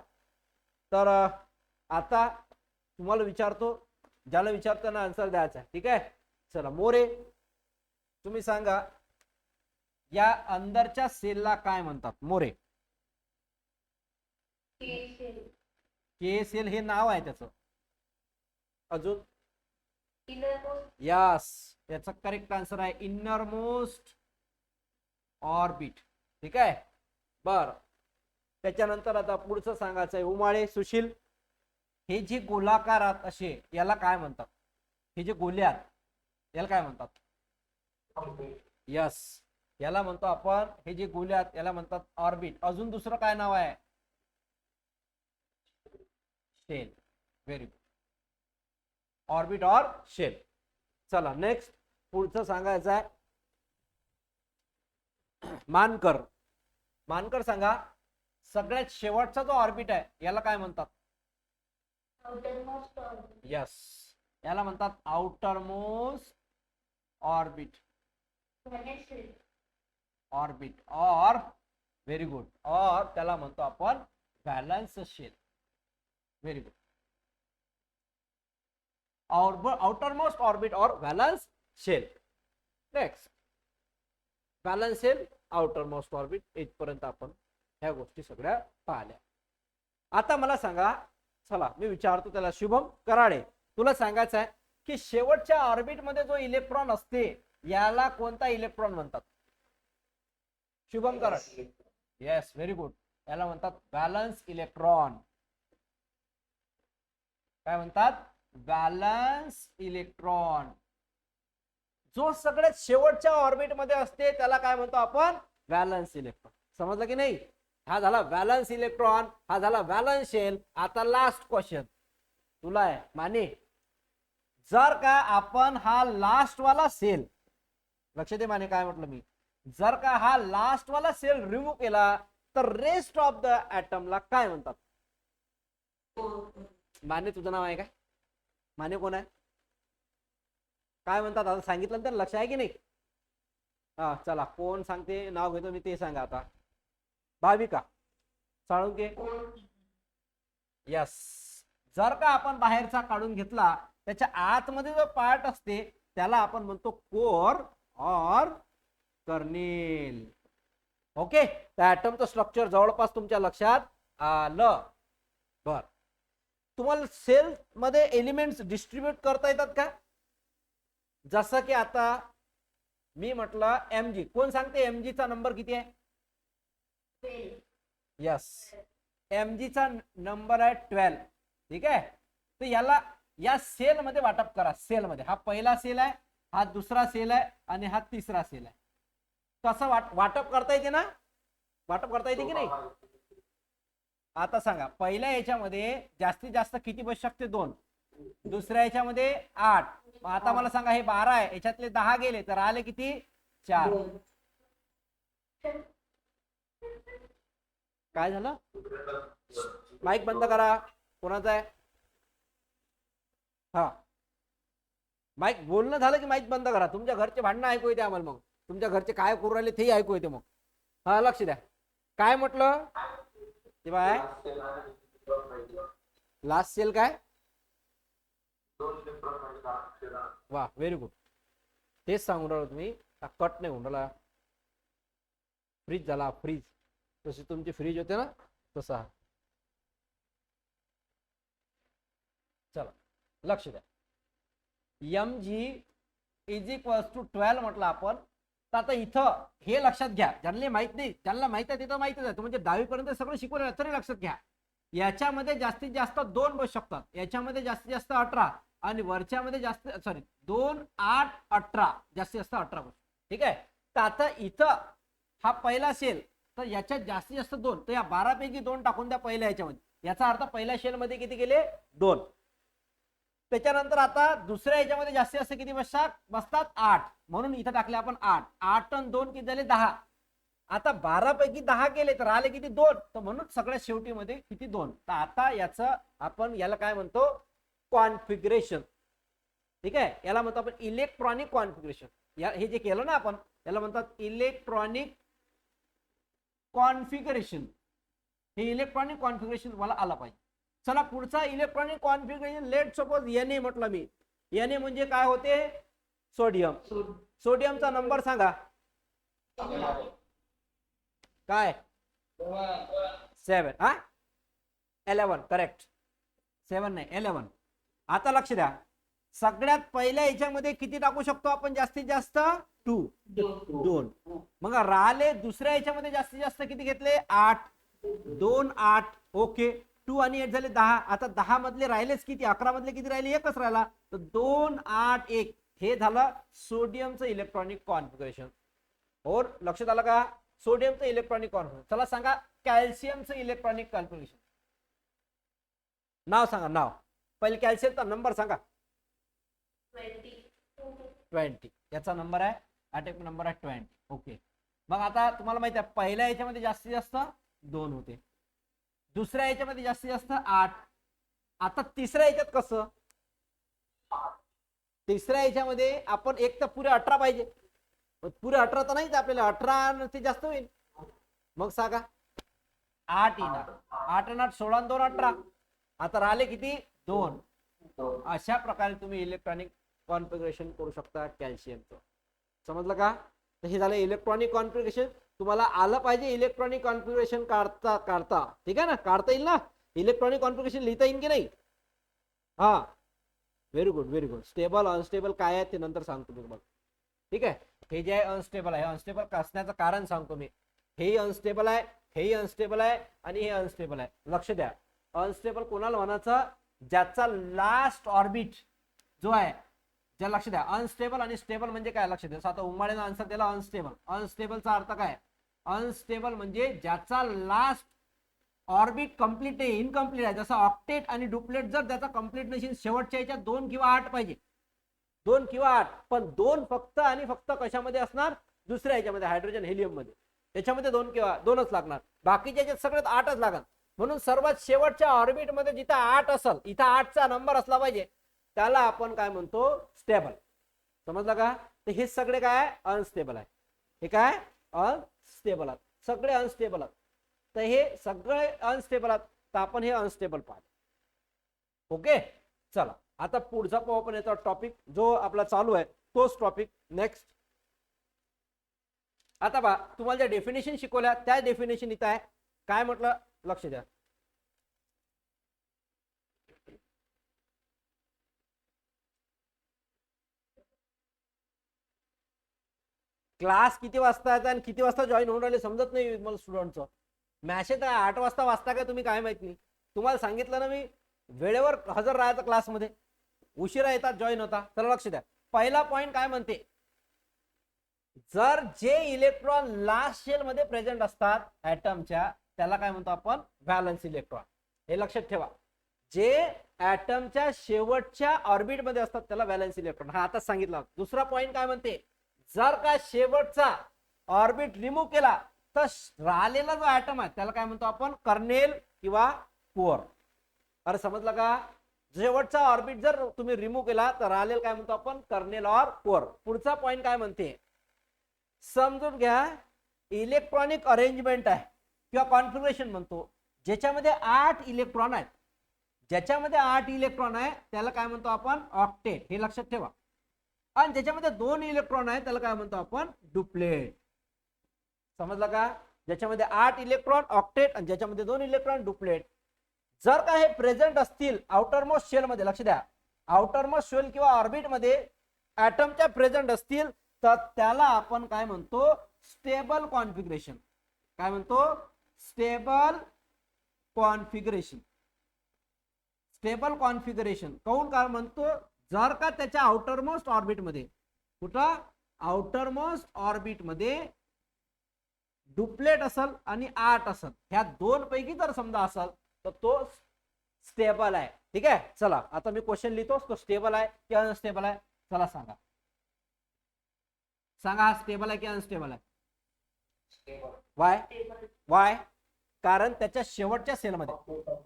तर आता तुम्हाला विचारतो, ज्याला विचारताना आन्सर द्यायचा आहे. ठीक आहे, चला मोरे तुम्ही सांगा या अंदरच्या सेलला काय म्हणतात? मोरे. के सेल हे नाव आहे त्याचं. अजून? यस, याचा करेक्ट आन्सर आहे इनर मोस्ट ऑर्बिट. ठीक आहे, बर. त्याच्यानंतर आता पुढचं सांगायचं आहे. उमाळे सुशील, हे जे गोलाकारात असे याला काय म्हणतात? हे जे गोल्यात याला काय म्हणतात? यस, याला म्हणतो आपण, हे जे गोल्यात याला म्हणतात ऑर्बिट. अजून दुसरं काय नाव आहे? शेल. व्हेरी गुड, ऑर्बिट और शेल. चला नेक्स्ट पुढचं सांगायचं आहे मानकर. मानकर सांगा, सगळ्यात शेवटचा जो ऑर्बिट आहे याला काय म्हणतात? यस, याला म्हणतात outer most orbit. Orbit or very good or त्याला म्हणतो आपण valence shell. Very good. Outermost orbit or valence shell. Next valence shell, outermost orbit, इथपर्यंत आपण ह्या गोष्टी सगळ्या पाहिल्या. आता मला सांगा, चला मी विचारतो त्याला, शुभम कराडे, तुला सांगायचं आहे की शेवटच्या ऑर्बिट मध्ये जो इलेक्ट्रॉन असते याला कोणता इलेक्ट्रॉन म्हणतात? Shubham Karade. Yes, very good. याला म्हणतात व्हॅलन्स इलेक्ट्रॉन. काय म्हणतात? Valence electron. जो सगळ्यात शेवटच्या ऑर्बिट मध्ये असते त्याला काय म्हणतो आपण? Valence electron. समजलं की नाही? हा झाला व्हॅलन्स इलेक्ट्रॉन, हा झाला व्हॅलन्स शेल. आता लास्ट क्वेश्चन तुला आहे माने. जर का आपण हा लास्ट वाला सेल, लक्ष दे माने काय म्हटलं मी, जर का हा लास्ट वाला सेल रिमूव्ह केला तर रेस्ट ऑफ द ऍटमला काय म्हणतात? माने तुझं नाव आहे काय? माने कोण आहे? काय म्हणतात? आता सांगितलं तर लक्ष आहे की नाही? हा चला, कोण सांगते? नाव घेतो मी, ते सांगा आता. भाविका साळुंके. यस. जर का आपण बाहेरचा काढून घेतला, त्याच्या आतमध्ये जो पार्ट असते त्याला आपण म्हणतो कोर और कर्नेल. ओके, त्या ऍटमचं स्ट्रक्चर जवळपास तुमच्या लक्षात आलं. बर, तुम्हाला सेल मध्ये एलिमेंट्स डिस्ट्रीब्यूट करता येतात का? जसं की आता मी म्हटलं mg, कोण सांगते mg चा नंबर किती आहे? यस, mg चा नंबर आहे 12. ठीक आहे, तर याला या सेल मध्ये वाटप करा. सेल मध्ये हा पहिला सेल आहे, हा दुसरा सेल आहे आणि हा तिसरा सेल आहे. कसं वाटप करता येते ना? वाटप करता येते की नाही? आता सांगा, पहिल्या याच्यामध्ये जास्तीत जास्त किती बसू शकते? 2. दुसऱ्या याच्यामध्ये 8. आता मला सांगा, हे 12 आहे, याच्यातले 10 गेले तर आले किती? 4. काय झालं? माईक बंद करा. कोणाचा आहे? हा, माईक बोलणं झालं की माईक बंद करा. तुमच्या घरचे भांडणं ऐकू येते आम्हाला, मग तुमच्या घरचे काय करू राहिले तेही ऐकू येते. मग हा, लक्ष द्या. काय म्हटलं ते बाय? लास्ट सेल काय? वा, व्हेरी गुड. तेच सांगून राहिलो, तुम्ही कट नाही होऊन राहिला. फ्रीज झाला, फ्रीज. तशी तुमची फ्रीज होते ना, तसा. चला लक्ष द्या. mg इज इक्वल्स टू 12 म्हटलं आपण. तर आता इथं हे लक्षात घ्या, ज्यांना माहित नाही, ज्यांना माहित आहे तिथं माहितच आहे, म्हणजे 10वी पर्यंत सगळं शिकवलं तरी लक्षात घ्या. याच्यामध्ये जास्तीत जास्त 2 बसू शकतात, याच्यामध्ये जास्तीत जास्त 18 आणि वरच्यामध्ये जास्त 2, 8, 18, जास्तीत जास्त 18 बसू. ठीक आहे, तर आता इथं हा पहिला सेल, तर याच्यात जास्तीत जास्त 2, तर या 12 पैकी 2 टाकून द्या पहिल्या याच्यामध्ये. याचा अर्थ पहिल्या सेल मध्ये किती गेले? 2. त्याच्यानंतर आता दुसऱ्या याच्यामध्ये जास्तीत जास्त किती बसतात? 8. म्हणून इथं टाकले आपण 8. 8 आणि 2 किती झाले? 10. आता 12 पैकी 10 गेले तर आले किती? 2. तर म्हणून सगळ्यात शेवटी मध्ये किती? 2. तर आता याचं आपण याला काय म्हणतो? कॉन्फिगरेशन. ठीक आहे, याला म्हणतो आपण इलेक्ट्रॉनिक कॉन्फिगरेशन. हे जे केलं ना आपण, याला म्हणतात इलेक्ट्रॉनिक कॉन्फिगरेशन. हे इलेक्ट्रॉनिक कॉन्फिगरेशन मला आला पाहिजे. चला पुढचा electronic configuration. Let suppose Na म्हटलं मी. Na म्हणजे काय होते? सोडियम. सोडियमचा नंबर सांगा काय? 7. हा, 11. करेक्ट. 7 नाही, 11. आता लक्ष द्या, सगळ्यात पहिल्या याच्यामध्ये किती टाकू शकतो आपण? जास्तीत जास्त 2. मग राहिले दुसऱ्या याच्यामध्ये जास्तीत जास्त किती घेतले? 8. 2, 8. ओके, 2 आणि 8 झाले 10. आता 10 मधले राहिलेच किती? 11 मधले किती राहिले? एकच राहिला. तर 2, 8, 1. हे झालं सोडियमचं इलेक्ट्रॉनिक कॉन्फिगरेशन. और लक्षात आलं का? सोडियमचं इलेक्ट्रॉनिक कॉन्फिगरेशन. चला सांगा कॅल्शियमचं इलेक्ट्रॉनिक कॉन्फिगरेशन. नाव सांगा, नाव. पहिले कॅल्शियमचा नंबर सांगा. 20. याचा नंबर आहे, ॲटॉमिक नंबर आहे 20. ओके, मग आता तुम्हाला माहिती आहे पहिल्या याच्यामध्ये जास्तीत जास्त 2 होते, दुसऱ्या याच्यामध्ये जास्तीत जास्त 8. आता तिसऱ्या याच्यात कसं? तिसऱ्या याच्यामध्ये आपण एक तर पुरे 18 पाहिजे, पुरे 18 तर नाहीच आपल्याला, 18 ते जास्त होईल. मग सांगा 8 येणार, 8 आणि 8 16 आणि 2 18. आता राहिले किती 2. अशा प्रकारे तुम्ही इलेक्ट्रॉनिक कॉन्फिगरेशन करू शकता कॅल्शियमचं. समजलं का? तर हे झालं इलेक्ट्रॉनिक कॉन्फिगरेशन. तुम्हाला आलं पाहिजे इलेक्ट्रॉनिक कॉन्फिगरेशन काढता. ठीक आहे ना, काढता येईल ना? इलेक्ट्रॉनिक कॉन्फिगरेशन लिहिता येईल की नाही? हा, very good very good. Stable unstable काय आहे ते नंतर सांगतो मी तुम्हाला. ठीक आहे, हे जे आहे अनस्टेबल आहे, अनस्टेबल असण्याचं कारण सांगतो मी. हेही अनस्टेबल आहे, हेही अनस्टेबल आहे आणि हे अनस्टेबल आहे. लक्ष द्या, अनस्टेबल कोणाला म्हणायचं? ज्याचा लास्ट ऑर्बिट जो आहे, ज्या लक्ष द्या, अनस्टेबल आणि स्टेबल म्हणजे काय लक्ष द्या. आता उमाळेनं आन्सर दिला अनस्टेबल. अनस्टेबलचा अर्थ काय? अनस्टेबल म्हणजे ज्याचा लास्ट ऑर्बिट कंप्लीट आहे, इनकम्प्लीट आहे. जसं ऑक्टेट आणि डुप्लेट, जर त्याचा कंप्लीट नसेल, शेवटच्या याच्यात 2 किंवा 8 पाहिजे, 2 किंवा 8. पण 2 फक्त आणि फक्त कशामध्ये असणार? दुसऱ्या याच्यामध्ये, हायड्रोजन हेलियम मध्ये. त्याच्यामध्ये 2 किंवा 2च लागणार, बाकीच्या याच्यात सगळ्यात 8च लागणार. म्हणून सर्वात शेवटच्या ऑर्बिट मध्ये जिथं 8 असेल, इथं 8चा नंबर असला पाहिजे, त्याला आपण काय म्हणतो? स्टेबल. समजलं का? तर हे सगळे काय अनस्टेबल आहे. हे काय अनस्टेबल आहेत, सगळे अनस्टेबल आहेत. तर हे सगळे अनस्टेबल आहेत, तर आपण हे अनस्टेबल पाहतो. ओके, चला आता पुढचा पाहू आपण. याचा टॉपिक जो आपला चालू आहे तोच टॉपिक नेक्स्ट. आता पहा, तुम्हाला ज्या डेफिनेशन शिकवल्या त्या डेफिनेशन इथं आहे. काय म्हटलं? लक्ष द्या. क्लास किती वाजता आहे आणि किती वाजता जॉईन होऊन राहिले समजत नाही मला स्टुडंटचं. मॅसेज 8 वाजता वाजता काय तुम्ही काय माहित नाही. तुम्हाला सांगितलं ना मी, वेळेवर हजर राहायचं क्लासमध्ये, उशिरा येतात जॉईन होता. तर लक्ष द्या, पहिला पॉइंट काय म्हणते? जर जे इलेक्ट्रॉन लास्ट शेल मध्ये प्रेझेंट असतात ऍटमच्या, त्याला काय म्हणतो आपण? Valence electron. हे लक्षात ठेवा, जे ऍटमच्या शेवटच्या ऑर्बिट मध्ये असतात त्याला व्हॅलन्स इलेक्ट्रॉन. हा आता सांगितलं. दुसरा पॉइंट काय म्हणते? जर का शेवटचा ऑर्बिट रिमूव्ह केला तर राहिलेला जो ऍटम आहे त्याला काय म्हणतो आपण? कर्नेल किंवा कोअर. अरे समजलं का? शेवटचा ऑर्बिट जर तुम्ही रिमूव्ह केला तर राहिलेला काय म्हणतो आपण? Kernel or core. पुढचा पॉइंट काय म्हणते? समजून घ्या, इलेक्ट्रॉनिक अरेंजमेंट आहे किंवा कॉन्फिगरेशन म्हणतो, ज्याच्यामध्ये 8 इलेक्ट्रॉन आहेत. ज्याच्यामध्ये 8 इलेक्ट्रॉन आहे त्याला काय म्हणतो आपण? ऑक्टेट. हे लक्षात ठेवा. आणि ज्याच्यामध्ये 2 इलेक्ट्रॉन आहे त्याला काय म्हणतो आपण? डुप्लेट. समजलं का? ज्याच्यामध्ये 8 इलेक्ट्रॉन ऑक्टेट आणि ज्याच्यामध्ये 2 इलेक्ट्रॉन डुप्लेट. जर का हे प्रेझेंट असतील आउटर मोस्ट शेल मध्ये, लक्ष द्या, आउटर मोस्ट शेल किंवा ऑर्बिट मध्ये ऍटमच्या प्रेझेंट असतील तर त्याला आपण काय म्हणतो? Stable configuration. काय म्हणतो? Stable configuration. स्टेबल कॉन्फिगरेशन काऊन काय म्हणतो? जर का त्याच्या आउटर मोस्ट ऑर्बिट मध्ये, कुठं? आउटर मोस्ट ऑर्बिट मध्ये डुप्लेट असेल आणि 8 असेल, ह्या 2 पैकी जर समजा असेल तर तो स्टेबल आहे. ठीक आहे, चला आता मी क्वेश्चन लिहितो. तो स्टेबल आहे की अनस्टेबल आहे? चला सांगा, सांगा हा स्टेबल आहे की अनस्टेबल आहे? वाय? वाय? कारण त्याच्या शेवटच्या सेलमध्ये,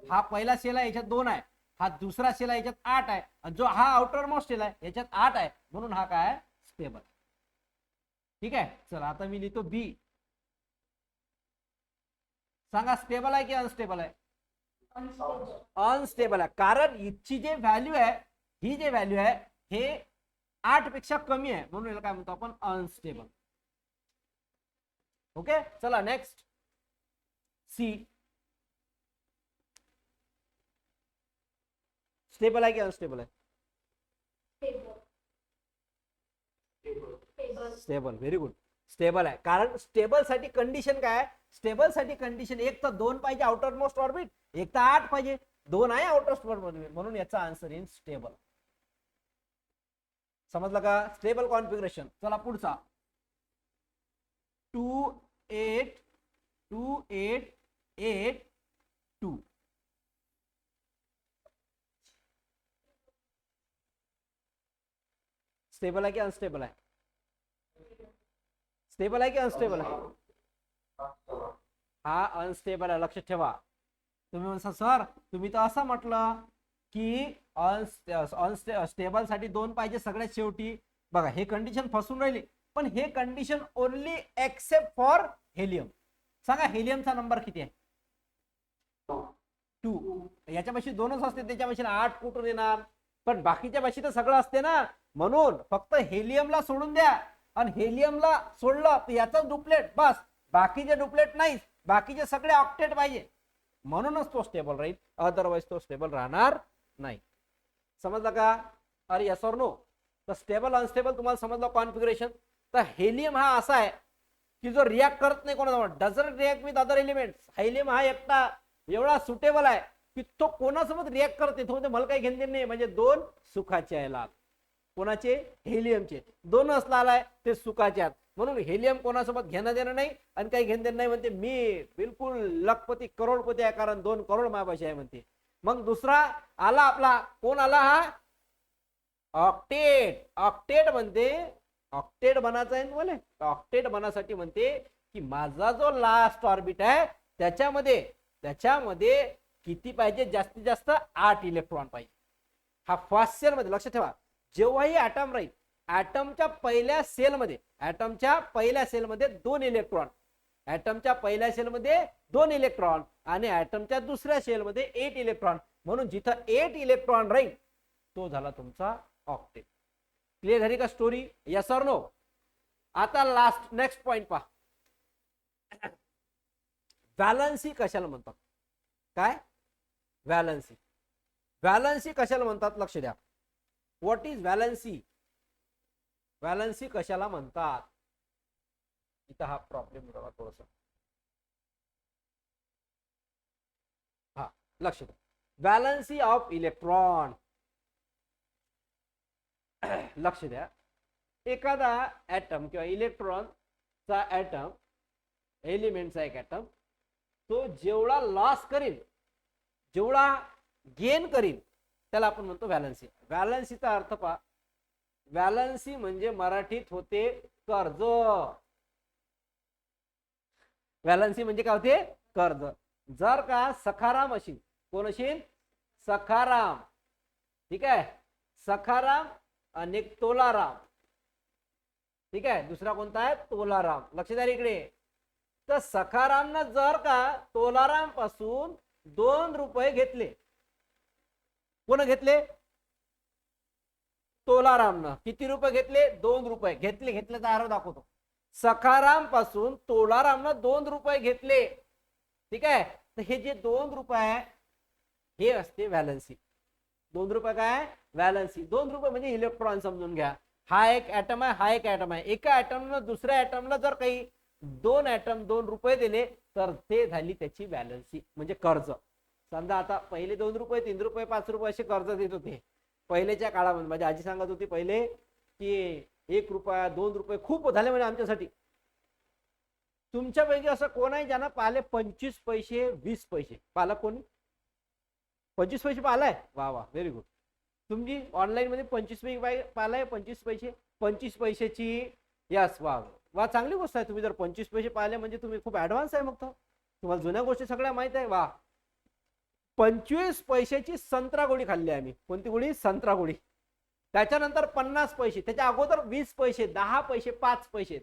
हा पहिला सेल आहे याच्यात 2 आहे, हा दुसरा सेल आहे याच्यात 8 आहे, आणि जो हा आउटर मोस्ट सेल आहे याच्यात 8 आहे, म्हणून हा काय? स्टेबल. ठीक आहे, चला आता मी लिहितो बी. सांगा स्टेबल आहे की अनस्टेबल आहे? अनस्टेबल आहे. कारण इथची जे व्हॅल्यू आहे, ही जे व्हॅल्यू आहे हे 8 पेक्षा कमी आहे, म्हणून याला काय म्हणतो आपण? अनस्टेबल. ओके, चला नेक्स्ट सी. स्टेबल आहे की अनस्टेबल आहे? स्टेबल. व्हेरी गुड, स्टेबल आहे. कारण स्टेबल साठी कंडिशन काय? स्टेबल साठी कंडिशन एक तर 2 पाहिजे आउटर मोस्ट ऑर्बिट, एक तर 8 पाहिजे. 2 आहे आउटर मोस्ट ऑर्बिट, म्हणून याचा आन्सर इन स्टेबल. समजलं का? Stable configuration. चला पुढचा 2 8 2 8 8 2. स्टेबल आहे की अनस्टेबल आहे? स्टेबल आहे की अनस्टेबल आहे? हा अनस्टेबल आहे. लक्षात ठेवा. तुम्ही म्हणता सर तुम्ही तर असं म्हटलं की स्टेबल साठी 2 पाहिजे सगळ्यात शेवटी. बघा हे कंडिशन फसून राहिली. पण हे condition only except for helium. सांगा हेलियमचा नंबर किती आहे? 2. याच्यापाशी 2च असते, त्याच्यापाशी 8 कुठून येणार? पण बाकीच्या पाशी तर सगळं असते ना. म्हणून फक्त हेलियमला सोडून द्या, आणि हेलियमला सोडलं तर याचा डुप्लेट बस, बाकीचे डुप्लेट नाही, बाकीचे सगळे ऑक्टेट पाहिजे, म्हणूनच तो स्टेबल राहील, अदरवाईज तो स्टेबल राहणार नाही. समजलं का? अरे यस ऑर नो? तर स्टेबल अनस्टेबल तुम्हाला समजलं कॉन्फिगरेशन. तर हेलियम हा असा आहे की जो रिॲक्ट करत नाही कोणासोबत, doesn't react with other elements. Helium हा एकटा एवढा सुटेबल आहे की तो कोणासोबत रिॲक्ट करते, तो मला काही घेणं नाही. म्हणजे 2 सुखाचे आहे, कोणाचे? हेलियमचे. 2 असला ते सुखाचे आहेत, म्हणून हेलियम कोणासोबत घेणं देणं नाही आणि काही घेणं देणं नाही. म्हणते मी बिलकुल लखपती करोडपती आहे, कारण 2 करोड माझ्यापाशी आहे म्हणते. मग दुसरा आला आपला, कोण आला? हा ऑक्टेट. ऑक्टेट म्हणते, ऑक्टेट बनायचं आहे मला, ऑक्टेट बनासाठी म्हणते की माझा जो लास्ट ऑर्बिट आहे त्याच्यामध्ये किती पाहिजे? जास्तीत जास्त 8 इलेक्ट्रॉन पाहिजे. हा फर्स्ट सेल मध्ये लक्षात ठेवा, जेव्हाही ऍटम राहील, ऍटमच्या पहिल्या सेलमध्ये 2 इलेक्ट्रॉन, ऍटमच्या पहिल्या सेलमध्ये 2 इलेक्ट्रॉन आणि ऍटमच्या दुसऱ्या सेलमध्ये 8 इलेक्ट्रॉन. म्हणून जिथं 8 इलेक्ट्रॉन राहील तो झाला तुमचा ऑक्टेट. क्लिअर झाली का स्टोरी? Yes or no? आता लास्ट नेक्स्ट पॉइंट पहा, व्हॅलन्सी कशाला म्हणतात? काय व्हॅलन्सी? व्हॅलन्सी कशाला म्हणतात? लक्ष द्या. What is valency? व्हॅलन्सी कशाला म्हणतात? इथं हा प्रॉब्लेम होता थोडस. हा लक्ष द्या, व्हॅलन्सी ऑफ इलेक्ट्रॉन. लक्ष द्या, एखादा ऍटम किंवा इलेक्ट्रॉनचा ऍटम, एलिमेंटचा एक ऍटम, तो जेवढा लॉस करेल, जेवढा गेन करील, त्याला आपण म्हणतो व्हॅलन्सी. व्हॅलन्सीचा अर्थ पहा, व्हॅलन्सी म्हणजे मराठीत होते कर्ज. व्हॅलन्सी म्हणजे काय होते? कर्ज. जर का सखाराम असेल, कोण असेल? सखाराम. ठीक आहे, सखाराम आणि तोलाराम. ठीक आहे, दुसरा कोणता आहे? तोलाराम. लक्ष द्या इकडे. तर सखारामनं जर का तोलाराम पासून 2 रुपये घेतले, कोण घेतले? तोलारामनं. किती रुपये घेतले? 2 रुपये घेतले. घेतल्याचा अर्थ दाखवतो. सखाराम पासून तोलारामनं 2 रुपये घेतले. ठीक आहे, तर हे जे 2 रुपये आहे हे असते व्हॅलन्सी. 2 रुपये काय? व्हॅलन्सी. 2 रुपये म्हणजे इलेक्ट्रॉन समजून घ्या. हा एक ऍटम आहे, हा एक ऍटम आहे. एका ऍटमनं दुसऱ्या ऍटमला जर काही 2 ऍटम 2 रुपये दिले तर ते झाली त्याची व्हॅलन्सी, म्हणजे कर्ज. समजा आता पहिले 2 रुपये, 3 रुपये, 5 रुपये असे कर्ज देत होते पहिलेच्या काळामध्ये. माझी आजी सांगत होती पहिले की 1 रुपया 2 रुपये खूप झाले म्हणजे आमच्यासाठी. तुमच्यापैकी असं कोण आहे ज्यानं पाहिले 25 पैसे 20 पैसे? पाहिलं कोणी? 25 पैसे पाहिलाय? वा वा, व्हेरी गुड. तुम्ही ऑनलाईन मध्ये 25 पैसे पाहिलाय? 25 पैसे, 25 पैशाची, यस, वा वा, चांगली गोष्ट आहे. तुम्ही जर 25 पैसे पाहिले म्हणजे तुम्ही खूप ऍडव्हान्स आहे. मग तर तुम्हाला जुन्या गोष्टी सगळ्या माहित आहे. वा. 25 पैशाची संत्रा गोळी खाल्ली आम्ही. कोणती गोळी? संत्रा गोळी. त्याच्यानंतर 50 पैसे, त्याच्या अगोदर 20 पैसे, 10 पैसे, 5 पैसे,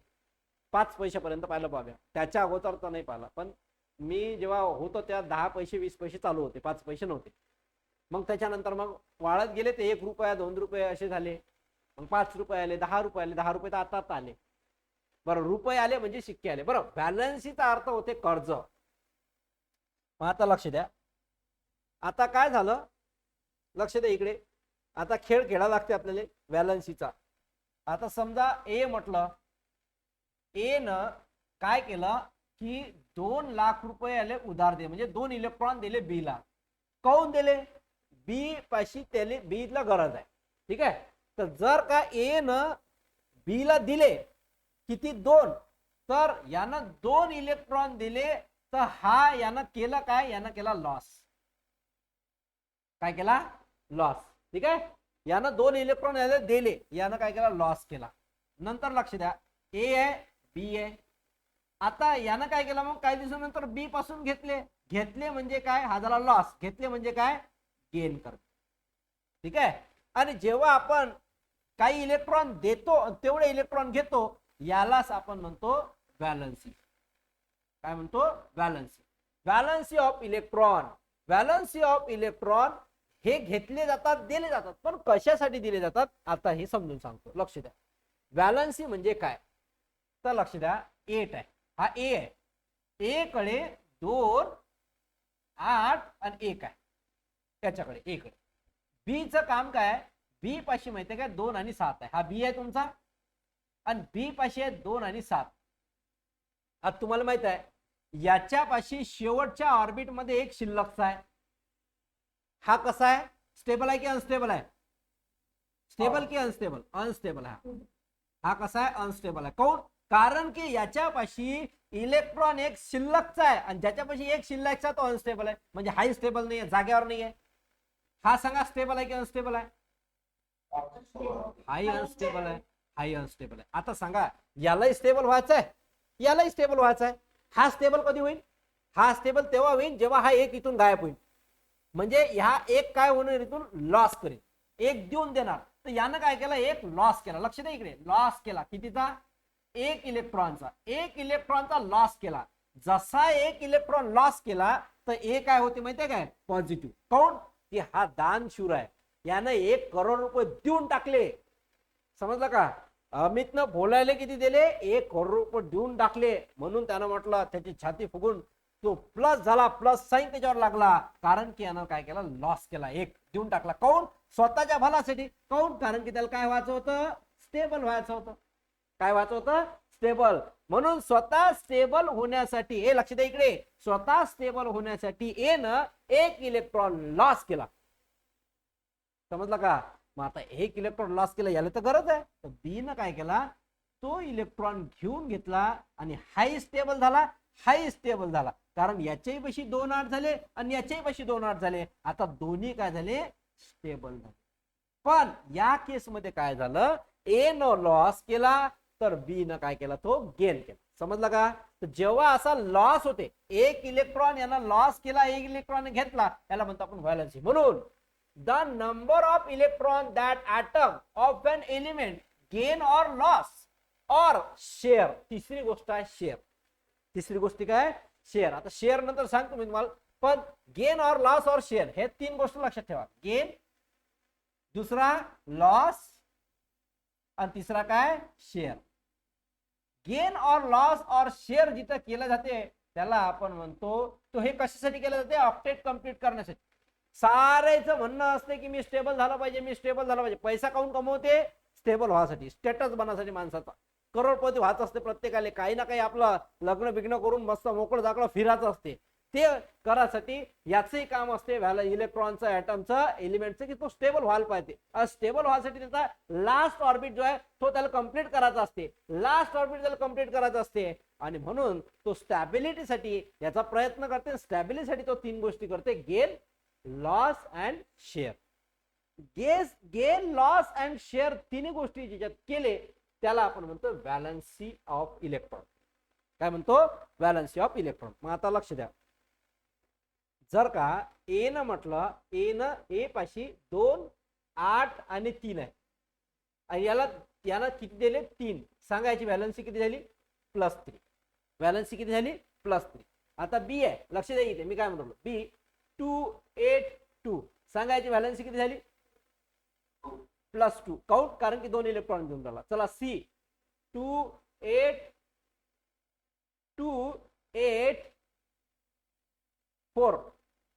5 पैशापर्यंत पाहिलं बाबा. त्याच्या अगोदर तर नाही पाहिला, पण मी जेव्हा होतो त्या 10 पैसे 20 पैसे चालू होते, 5 पैसे नव्हते. मग त्याच्यानंतर मग वाढत गेले ते 1 रुपया 2 रुपये असे झाले. मग 5 रुपये आले, 10 रुपये आले, 10 रुपये तर आता आले. बरं, रुपये आले म्हणजे शिक्के आले. बरं, व्हॅलन्सीचा अर्थ होते कर्ज. मग आता लक्ष द्या, आता काय झालं? लक्ष द्या इकडे. आता खेळ खेळायला लागते आपल्याला व्हॅलन्सीचा. आता समजा ए म्हटलं, ए न काय केलं की 2 लाख रुपये आले उधार दे, म्हणजे 2 इलेक्ट्रॉन दिले बी ला. काऊन दिले? बी पाशी त्याला बी ला गरज आहे. ठीक आहे, तर जर का ए न बी ला दिले किती? 2, तर यानं 2 इलेक्ट्रॉन दिले, तर हा यानं केलं काय? यानं केला लॉस. काय केला? लॉस. ठीक आहे, यानं 2 इलेक्ट्रॉन याला दिले, यानं काय केला? लॉस केला. नंतर लक्ष द्या, ए आहे, बी आहे. आता यानं काय केलं? मग काही दिवसानंतर बी पासून घेतले. घेतले म्हणजे काय? हा झाला लॉस. घेतले म्हणजे काय? गेन करतो. ठीक आहे, आणि जेव्हा आपण काही इलेक्ट्रॉन देतो तेवढे इलेक्ट्रॉन घेतो, यालाच आपण म्हणतो व्हॅलन्सी. काय म्हणतो? Valency. Valency of electron. Valency of electron हे घेतले जातात, दिले जातात, पण कशासाठी दिले जातात आता हे समजून सांगतो. लक्ष द्या. व्हॅलन्सी म्हणजे काय तर लक्ष द्या. 8 आहे, हा ए आहे. ए कडे 2, 8 आणि 1 आहे. त्याच्याकडे ए कडे. बी चं काम काय? बी पाशी माहिती आहे काय? 2 आणि 7 आहे. हा बी आहे तुमचा आणि बी पाशी आहे 2 आणि 7. आता तुम्हाला माहित आहे याच्यापाशी शेवटच्या ऑर्बिट मध्ये एक शिल्लकचा आहे. हा कसा आहे? स्टेबल आहे की अनस्टेबल आहे? स्टेबल की अनस्टेबल? अनस्टेबल आहे. हा कसा आहे? अनस्टेबल आहे. काऊन? कारण की याच्यापाशी इलेक्ट्रॉन एक शिल्लकचा आहे आणि ज्याच्यापाशी एक शिल्लकचा तो अनस्टेबल आहे. म्हणजे हाय स्टेबल नाही आहे, जागेवर नाही आहे. हा सांगा स्टेबल आहे की अनस्टेबल आहे? हाय अनस्टेबल आहे. हाय अनस्टेबल आहे. आता सांगा यालाही स्टेबल व्हायचं आहे, यालाही स्टेबल व्हायचं आहे. हा स्टेबल कधी होईल? हा स्टेबल तेव्हा होईल जेव्हा हा एक इथून गायब होईल. म्हणजे ह्या एक काय होणार? इथून लॉस करेल, एक देऊन देणार. तर यानं काय केलं? एक लॉस केला. लक्ष द्या इकडे. लॉस केला कितीचा? 1 इलेक्ट्रॉनचा. 1 इलेक्ट्रॉनचा लॉस केला. जसा 1 इलेक्ट्रॉन लॉस केला तर ए काय होते माहितीये काय? पॉझिटिव्ह. काऊन की हा दानशूर आहे. यानं 1 करोड रुपये देऊन टाकले. समजलं का? अमितनं बोलायला किती दिले? 1 करोड रुपये देऊन टाकले. म्हणून त्यानं म्हटलं, त्याची छाती फुगून तो प्लस झाला, प्लस साईन त्याच्यावर लागला. कारण की यानं काय केलं? लॉस केला, 1 देऊन टाकला. काऊन? स्वतःच्या भल्यासाठी. काऊन? कारण की त्याला काय व्हायचं होतं? स्टेबल व्हायचं होतं. काय व्हायचं होतं? स्टेबल. म्हणून स्वतः स्टेबल होण्यासाठी, हे लक्ष द्या इकडे, स्वतः स्टेबल होण्यासाठी ए न 1 इलेक्ट्रॉन लॉस केला. समजलं का? मग आता 1 इलेक्ट्रॉन लॉस केला, याला तर गरज आहे. तर बी न काय केला? तो इलेक्ट्रॉन घेऊन घेतला आणि हाय स्टेबल झाला. हाय स्टेबल झाला कारण याच्याही पाशी 2 8 झाले आणि याच्याही पाशी 2 8 झाले. आता दोन्ही काय झाले? स्टेबल झाले. पण या केस मध्ये काय झालं? ए न लॉस केला तर बी न काय केला? तो गेन केला. समजलं का? तर जेव्हा असा लॉस होते, 1 इलेक्ट्रॉन यानं लॉस केला, 1 इलेक्ट्रॉन घेतला, याला म्हणतो आपण व्हॅलन्सी. म्हणून the number of electron that atom of an element gain or loss or share. तिसरी गोष्ट आहे शेअर. तिसरी गोष्ट काय? शेअर. आता शेअर नंतर सांगतो मी तुम्हाला, पण gain or loss or share हे 3 गोष्टी लक्षात ठेवा. गेन, दुसरा लॉस आणि तिसरा काय? Share. Gain or loss or share जिथं केलं जाते त्याला आपण म्हणतो, तो हे कशासाठी केलं जाते? ऑक्टेट कंप्लीट करण्यासाठी. सारेच म्हणणं असते की मी स्टेबल झालं पाहिजे, मी स्टेबल झालं पाहिजे. पैसा काऊन कमवते? स्टेबल व्हासाठी, स्टेटस बनण्यासाठी. माणसाचा करोडपती व्हायचं असते प्रत्येकाला. काही ना काही आपलं लग्न बिग्न करून मस्त मोकळं जाकळं फिरायचं असते. ते करासाठी याचंही काम असते इलेक्ट्रॉनचं, ऍटमचं, एलिमेंटचं, की तो स्टेबल व्हायला पाहिजे. स्टेबल व्हायसाठी त्याचा लास्ट ऑर्बिट जो आहे तो त्याला कम्प्लीट करायचा असते. लास्ट ऑर्बिट त्याला कम्प्लीट करायचं असते आणि म्हणून तो स्टॅबिलिटीसाठी याचा प्रयत्न करते. स्टॅबिलिटीसाठी तो 3 गोष्टी करते: gain, loss and share. Gain, loss and share 3 गोष्टी ज्याच्यात केले त्याला आपण म्हणतो व्हॅलन्सी ऑफ इलेक्ट्रॉन. काय म्हणतो? Valency of electron. मग आता लक्ष द्या. जर का ए न म्हटलं, ए पाशी 2 8 आणि 3 आहे आणि याला किती दिले? 3. सांगायची व्हॅलन्सी किती झाली? +3. व्हॅलन्सी किती झाली? +3. आता बी आहे, लक्ष द्या इथे मी काय म्हणतो. बी 2 8 2 सांगायची व्हॅलन्सी किती झाली? +2. काउंट, कारण की 2 इलेक्ट्रॉन घेऊन झाला. चला सी 2 8 2 8 4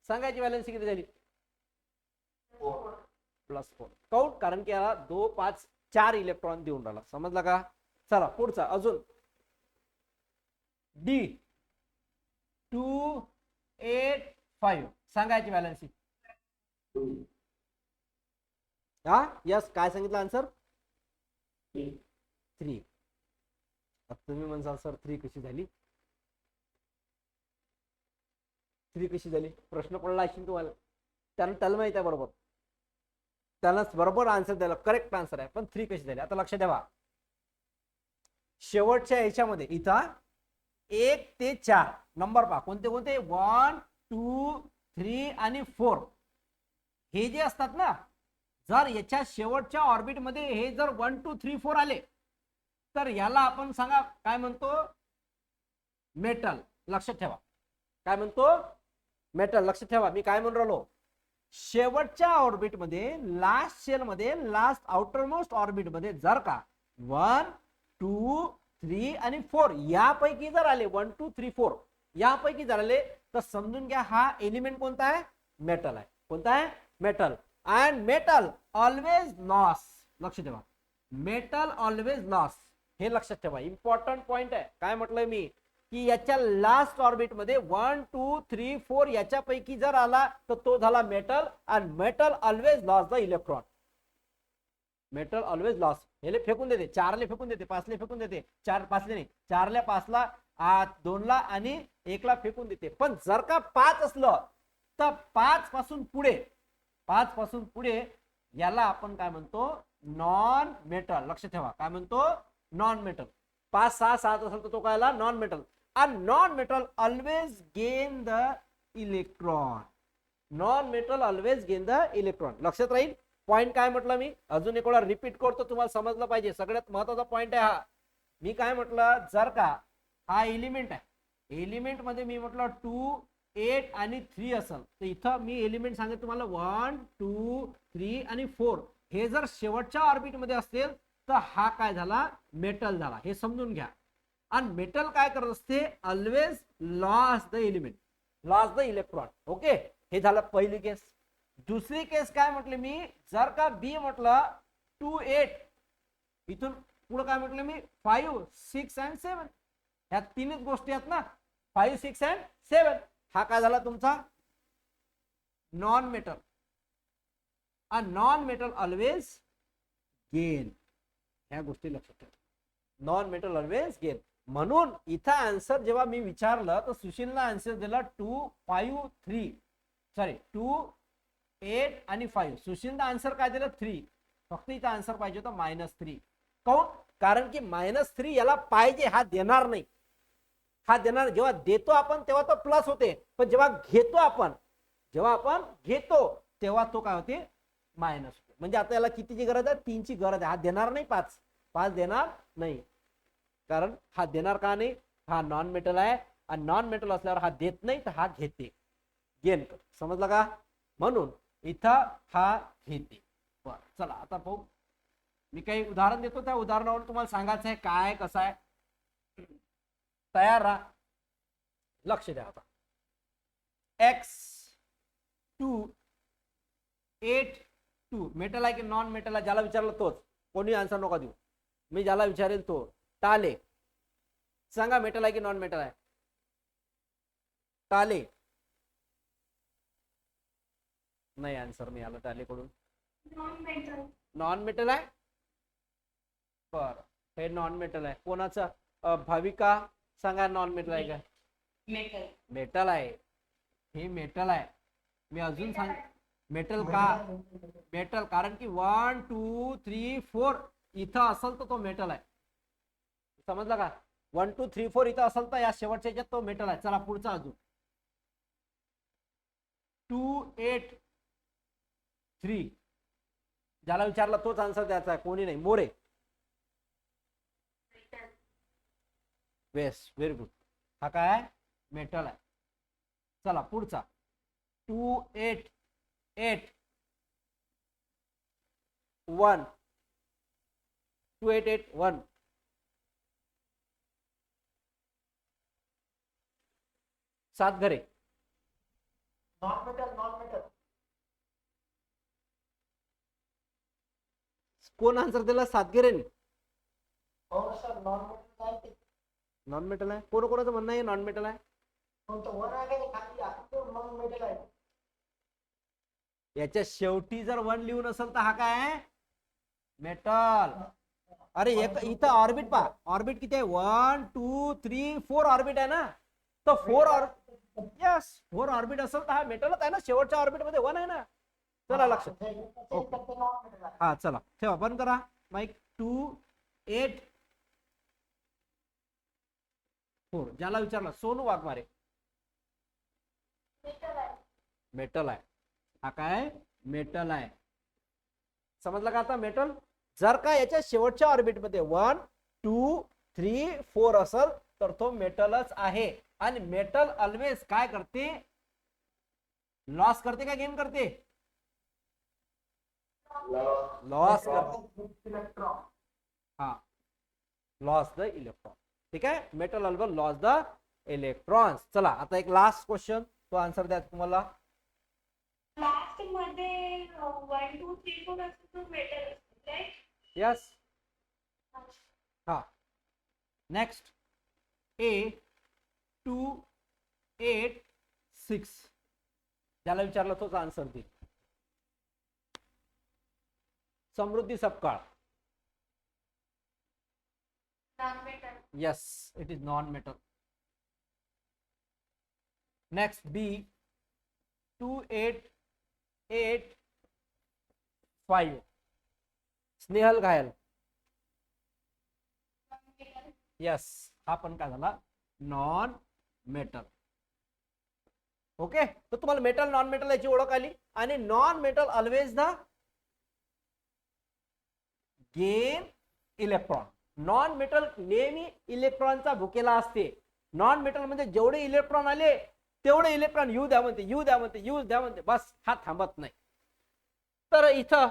सांगायची व्हॅलन्सी किती झाली? +4. काउंट, कारण की याला 2 5 4 इलेक्ट्रॉन देऊन राहिला. समजला का? चला पुढचा अजून डी 2 8 5 सांगायची व्हॅलन्सी. हा यस, काय सांगितलं आन्सर? 3. तुम्ही म्हणसाल सर 3 कशी झाली? 3 कशी झाली? प्रश्न पडला असेल तुम्हाला. त्याला माहिती आहे बरोबर, त्याला बरोबर आन्सर द्यायला, करेक्ट आन्सर आहे. पण 3 कशी झाली? आता लक्ष द्यावा. शेवटच्या याच्यामध्ये इथं 1 ते 4 नंबर पहा. कोणते कोणते? 1 2 3 आणि 4 हे जे असतात ना, जर याच्या शेवटच्या ऑर्बिट मध्ये हे जर 1 2 3 4 आले तर याला आपण सांगा काय म्हणतो, मेटल. लक्षात ठेवा काय म्हणतो, मेटल. लक्षात ठेवा मी काय म्हणून राहिलो, शेवटच्या ऑर्बिट मध्ये, लास्ट शेल मध्ये, लास्ट आउटर मोस्ट ऑर्बिट मध्ये जर का 1 2 3 आणि 4 यापैकी जर आले, 1 2 3 4 यापैकी जर आले, तर समजून घ्या हा एलिमेंट कोणता आहे, मेटल आहे. कोणता आहे, metal. And metal always loss. लक्ष ठेवा, मेटल ऑलवेज लॉस. हे लक्षात ठेवा, इम्पॉर्टंट पॉइंट आहे. काय म्हटलंय मी की याच्या लास्ट ऑर्बिट मध्ये 1 2 3 4 याच्यापैकी जर आला तर तो झाला मेटल. आणि metal always loss the electron. Metal always loss. हे फेकून देते, 4ले फेकून देते, 5ले फेकून देते, 4 5ले नाही, 4ला 5ला 2ला आणि 1ला फेकून देते. पण जर का 5 असलं तर 5 पासून पुढे याला आपण काय म्हणतो, नॉन मेटल. लक्ष ठेवा काय म्हणतो, नॉन मेटल. 5 6 7 असेल तर तो काय, non metal. and non-metal always gain the electron. non-metal always gain the electron. लक्षात राहील पॉइंट. काय म्हटलं मी, अजून एक वेळा रिपीट करतो, तुम्हाला समजलं पाहिजे. सगळ्यात महत्वाचा पॉइंट आहे हा. मी काय म्हटलं, जर का हा एलिमेंट आहे, एलिमेंट मध्ये मी म्हटलं 2 8 आणि 3 असेल, तर इथं मी एलिमेंट सांगितलं तुम्हाला 1 2 3 आणि 4. हे जर शेवटच्या ऑर्बिट मध्ये असेल तर हा काय झाला, मेटल झाला. हे समजून घ्या. आणि मेटल काय करत असते, always loss the element, loss the electron. Okay, हे झालं पहिली केस. दुसरी केस काय म्हटले मी, जर का बी म्हटलं 2 8, इथून पुढे काय म्हटलं मी 5 6 and 7, ह्या तीनच गोष्टी आहेत ना, 5 6 and 7. हा काय झाला तुमचा नॉन मेटल. आणि नॉन मेटल ऑलवेज गेन. ह्या गोष्टी लक्षात ठेवा, नॉन मेटल ऑलवेज गेन. म्हणून इथं आन्सर जेव्हा मी विचारलं तर सुशीलला आन्सर दिला 2 5 3, सॉरी 2 8 आणि 5. सुशीलला आन्सर काय दिलं 3. फक्त इथं आन्सर पाहिजे होता -3. काऊन, कारण की -3 याला पाहिजे, हा देणार नाही. हा देणार, जेव्हा देतो आपण तेव्हा तो प्लस होते, पण जेव्हा आपण घेतो तेव्हा तो काय होते, मायनस होते. म्हणजे आता याला कितीची गरज आहे, 3ची गरज आहे. हा देणार नाही 5 देणार नाही. कारण हा देणार का नाही, हा नॉन मेटल आहे. आणि नॉन मेटल असल्यावर हा देत नाही, तर हा घेते, गेन कर. समजलं का. म्हणून इथं हा घेते. बर, चला आता पाहू. मी काही उदाहरण देतो, त्या उदाहरणावरून तुम्हाला सांगायचं आहे काय कसं आहे. तयार राहा, लक्ष द्या. आता X2 8 2 मेटल आहे की नॉन मेटल आहे, ज्याला विचारलं तोच. कोणी आन्सर नका देऊ, मी ज्याला विचारेल तो. टाले सांगा, मेटल आहे की नॉन मेटल आहे. टाले नाही, आन्सर नाही आला टाले कडून. नॉन मेटल आहे. बर, हे नॉन मेटल आहे. कोणाचं, भाविका सांगा, नॉन मेटल आहे का. मेटल आहे, हे मेटल आहे. मी अजून सांग, मेटल का, मेटल कारण की 1 2 3 4 इथं असेल तर तो मेटल आहे. समजलं का. 1 2 3 4 इथं असेल तर या शेवटच्या याच्यात तो मेटल आहे. चला पुढचा अजून 2 8 3, ज्याला विचारला तोच आन्सर द्यायचा आहे, कोणी नाही. मोरे. Best, very good. हा काय, मेटल आहे. चला पुढचा 2 8 8 1, 2 8 8 1. सात घरे. Non metal, non metal. कोण आन्सर दिला, सातगिरेने. नॉन मेटल आहे. कोण कोणाचं म्हणणं आहे नॉन मेटल आहे. याच्या शेवटी जर 1 लिहून असेल तर हा काय आहे, मेटल. अरे इथं ऑर्बिट पहा, ऑर्बिट किती आहे, 1 2 3 4 ऑर्बिट आहे ना. तर 4 ऑर्बिट असेल तर हा मेटलच आहे ना. शेवटच्या ऑर्बिट मध्ये 1 आहे ना. चला लक्षात. हा चला ठेवा, बंद करा माईक. 2 8 4, ज्याला विचारला सोनू वाघमारे. मेटल आहे. हा काय, मेटल आहे. समजलं का आता. मेटल जर का याच्या शेवटच्या ऑर्बिट मध्ये 1 2 3 4 असेल तर तो मेटलच आहे. आणि मेटल ऑलवेज काय करते, लॉस करते का गेन करते? लॉस करते. हा, लॉस द इलेक्ट्रॉन. ठीक आहे, metal always loss the electrons. चला आता एक लास्ट क्वेश्चन, तो आन्सर द्या तुम्हाला. लास्ट मध्ये 1 2 3 4 असं मेटल राईट. यस. हा, नेक्स्ट A 2 8 6, ज्याला विचारलं तोच आन्सर देईल. Samruddhi Sapkal. Non metal. Yes, it is non-metal. Next B 2 8 8 5, Snehal घायल. यस, हा पण काय झाला, नॉन मेटल. ओके, तर तुम्हाला मेटल नॉन मेटल याची ओळख आली. आणि non metal always the gain electron. Non metal नेहमी इलेक्ट्रॉनचा भुकेला असते. नॉन मेटल म्हणजे जेवढे इलेक्ट्रॉन आले तेवढे इलेक्ट्रॉन येऊ द्या म्हणते, येऊ द्या म्हणते, येऊ द्या म्हणते, बस हा थांबत नाही. तर इथं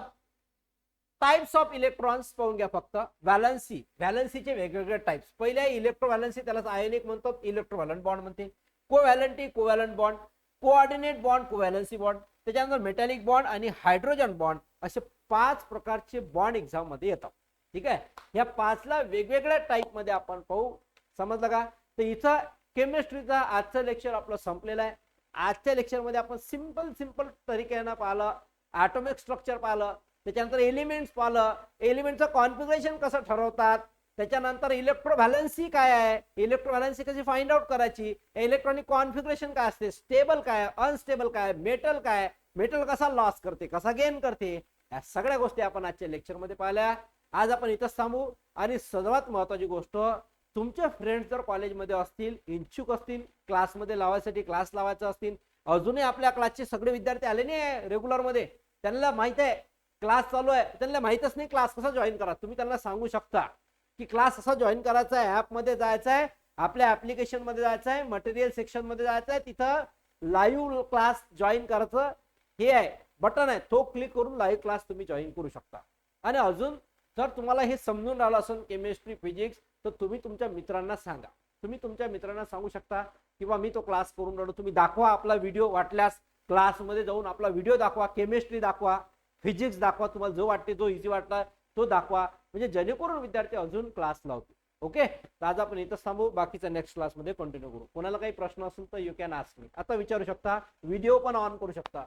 टाइप्स ऑफ इलेक्ट्रॉन्स पाहून घ्या फक्त. व्हॅलन्सी, व्हॅलन्सीचे वेगवेगळे टाइप्स. पहिले इलेक्ट्रोव्हॅलन्सी, त्यालाच आयोनिक म्हणतात, इलेक्ट्रोव्हॅलंट बॉन्ड म्हणते. कोव्हॅलंटी, covalent bond. Coordinate bond, covalency bond. त्याच्यानंतर मेटॅलिक बॉन्ड आणि हायड्रोजन बॉन्ड, असे 5 प्रकारचे बॉन्ड एक्झाम मध्ये येतात. ठीक आहे, या 5ला वेगवेगळ्या टाईप मध्ये आपण पाहू. समजलं का? तर इथं केमिस्ट्रीचा आजचं लेक्चर आपलं संपलेलं आहे. आजच्या लेक्चर मध्ये आपण सिंपल तरीक्यानं पाहिलं, ॲटॉमिक स्ट्रक्चर पाहिलं, त्याच्यानंतर एलिमेंट्स पाहिलं, एलिमेंटचं कॉन्फिगरेशन कसं ठरवतात, त्याच्यानंतर इलेक्ट्रोव्हॅलन्सी काय आहे, इलेक्ट्रोव्हॅलन्सी कशी फाइंड आउट करायची, इलेक्ट्रॉनिक कॉन्फिगरेशन काय असते, स्टेबल काय, अनस्टेबल काय, मेटल काय, मेटल कसा लॉस करते, कसा गेन करते, या सगळ्या गोष्टी आपण आजच्या लेक्चर मध्ये पाहिल्या. आज आपण इथंच थांबू. आणि सर्वात महत्वाची गोष्ट, तुमचे फ्रेंड्स जर कॉलेजमध्ये असतील, इच्छुक असतील, क्लासमध्ये लावायसाठी क्लास लावायचे असतील, अजूनही आपल्या क्लासचे सगळे विद्यार्थी आले नाही रेग्युलर मध्ये, त्यांना माहित आहे क्लास चालू आहे, त्यांना माहितच नाही क्लास कसा जॉईन करा, तुम्ही त्यांना सांगू शकता की क्लास असा जॉईन करायचा आहे, ऍप मध्ये जायचं आहे, आपल्या ऍप्लिकेशन मध्ये जायचं आहे, मटेरियल सेक्शन मध्ये जायचं आहे, तिथं लाईव्ह क्लास जॉईन करायचं हे आहे, बटन आहे, तो क्लिक करून लाईव्ह क्लास तुम्ही जॉईन करू शकता. आणि अजून जर तुम्हाला हे समजून राहिलं असेल केमिस्ट्री फिजिक्स, तर तुम्ही तुमच्या मित्रांना सांगा. तुम्ही तुमच्या मित्रांना सांगू शकता किंवा मी तो क्लास करून राहिलो, तुम्ही दाखवा आपला व्हिडिओ, वाटल्यास क्लासमध्ये जाऊन आपला व्हिडिओ दाखवा, केमिस्ट्री दाखवा, फिजिक्स दाखवा, तुम्हाला जो वाटते, जो इझी वाटला तो दाखवा, म्हणजे जेणेकरून विद्यार्थी अजून क्लास लावतील. ओके, तर आज आपण इथंच थांबू, बाकीचा नेक्स्ट क्लासमध्ये कंटिन्यू करू. कोणाला काही प्रश्न असेल तर यू कॅन आस्क मी, आता विचारू शकता, व्हिडिओ पण ऑन करू शकता.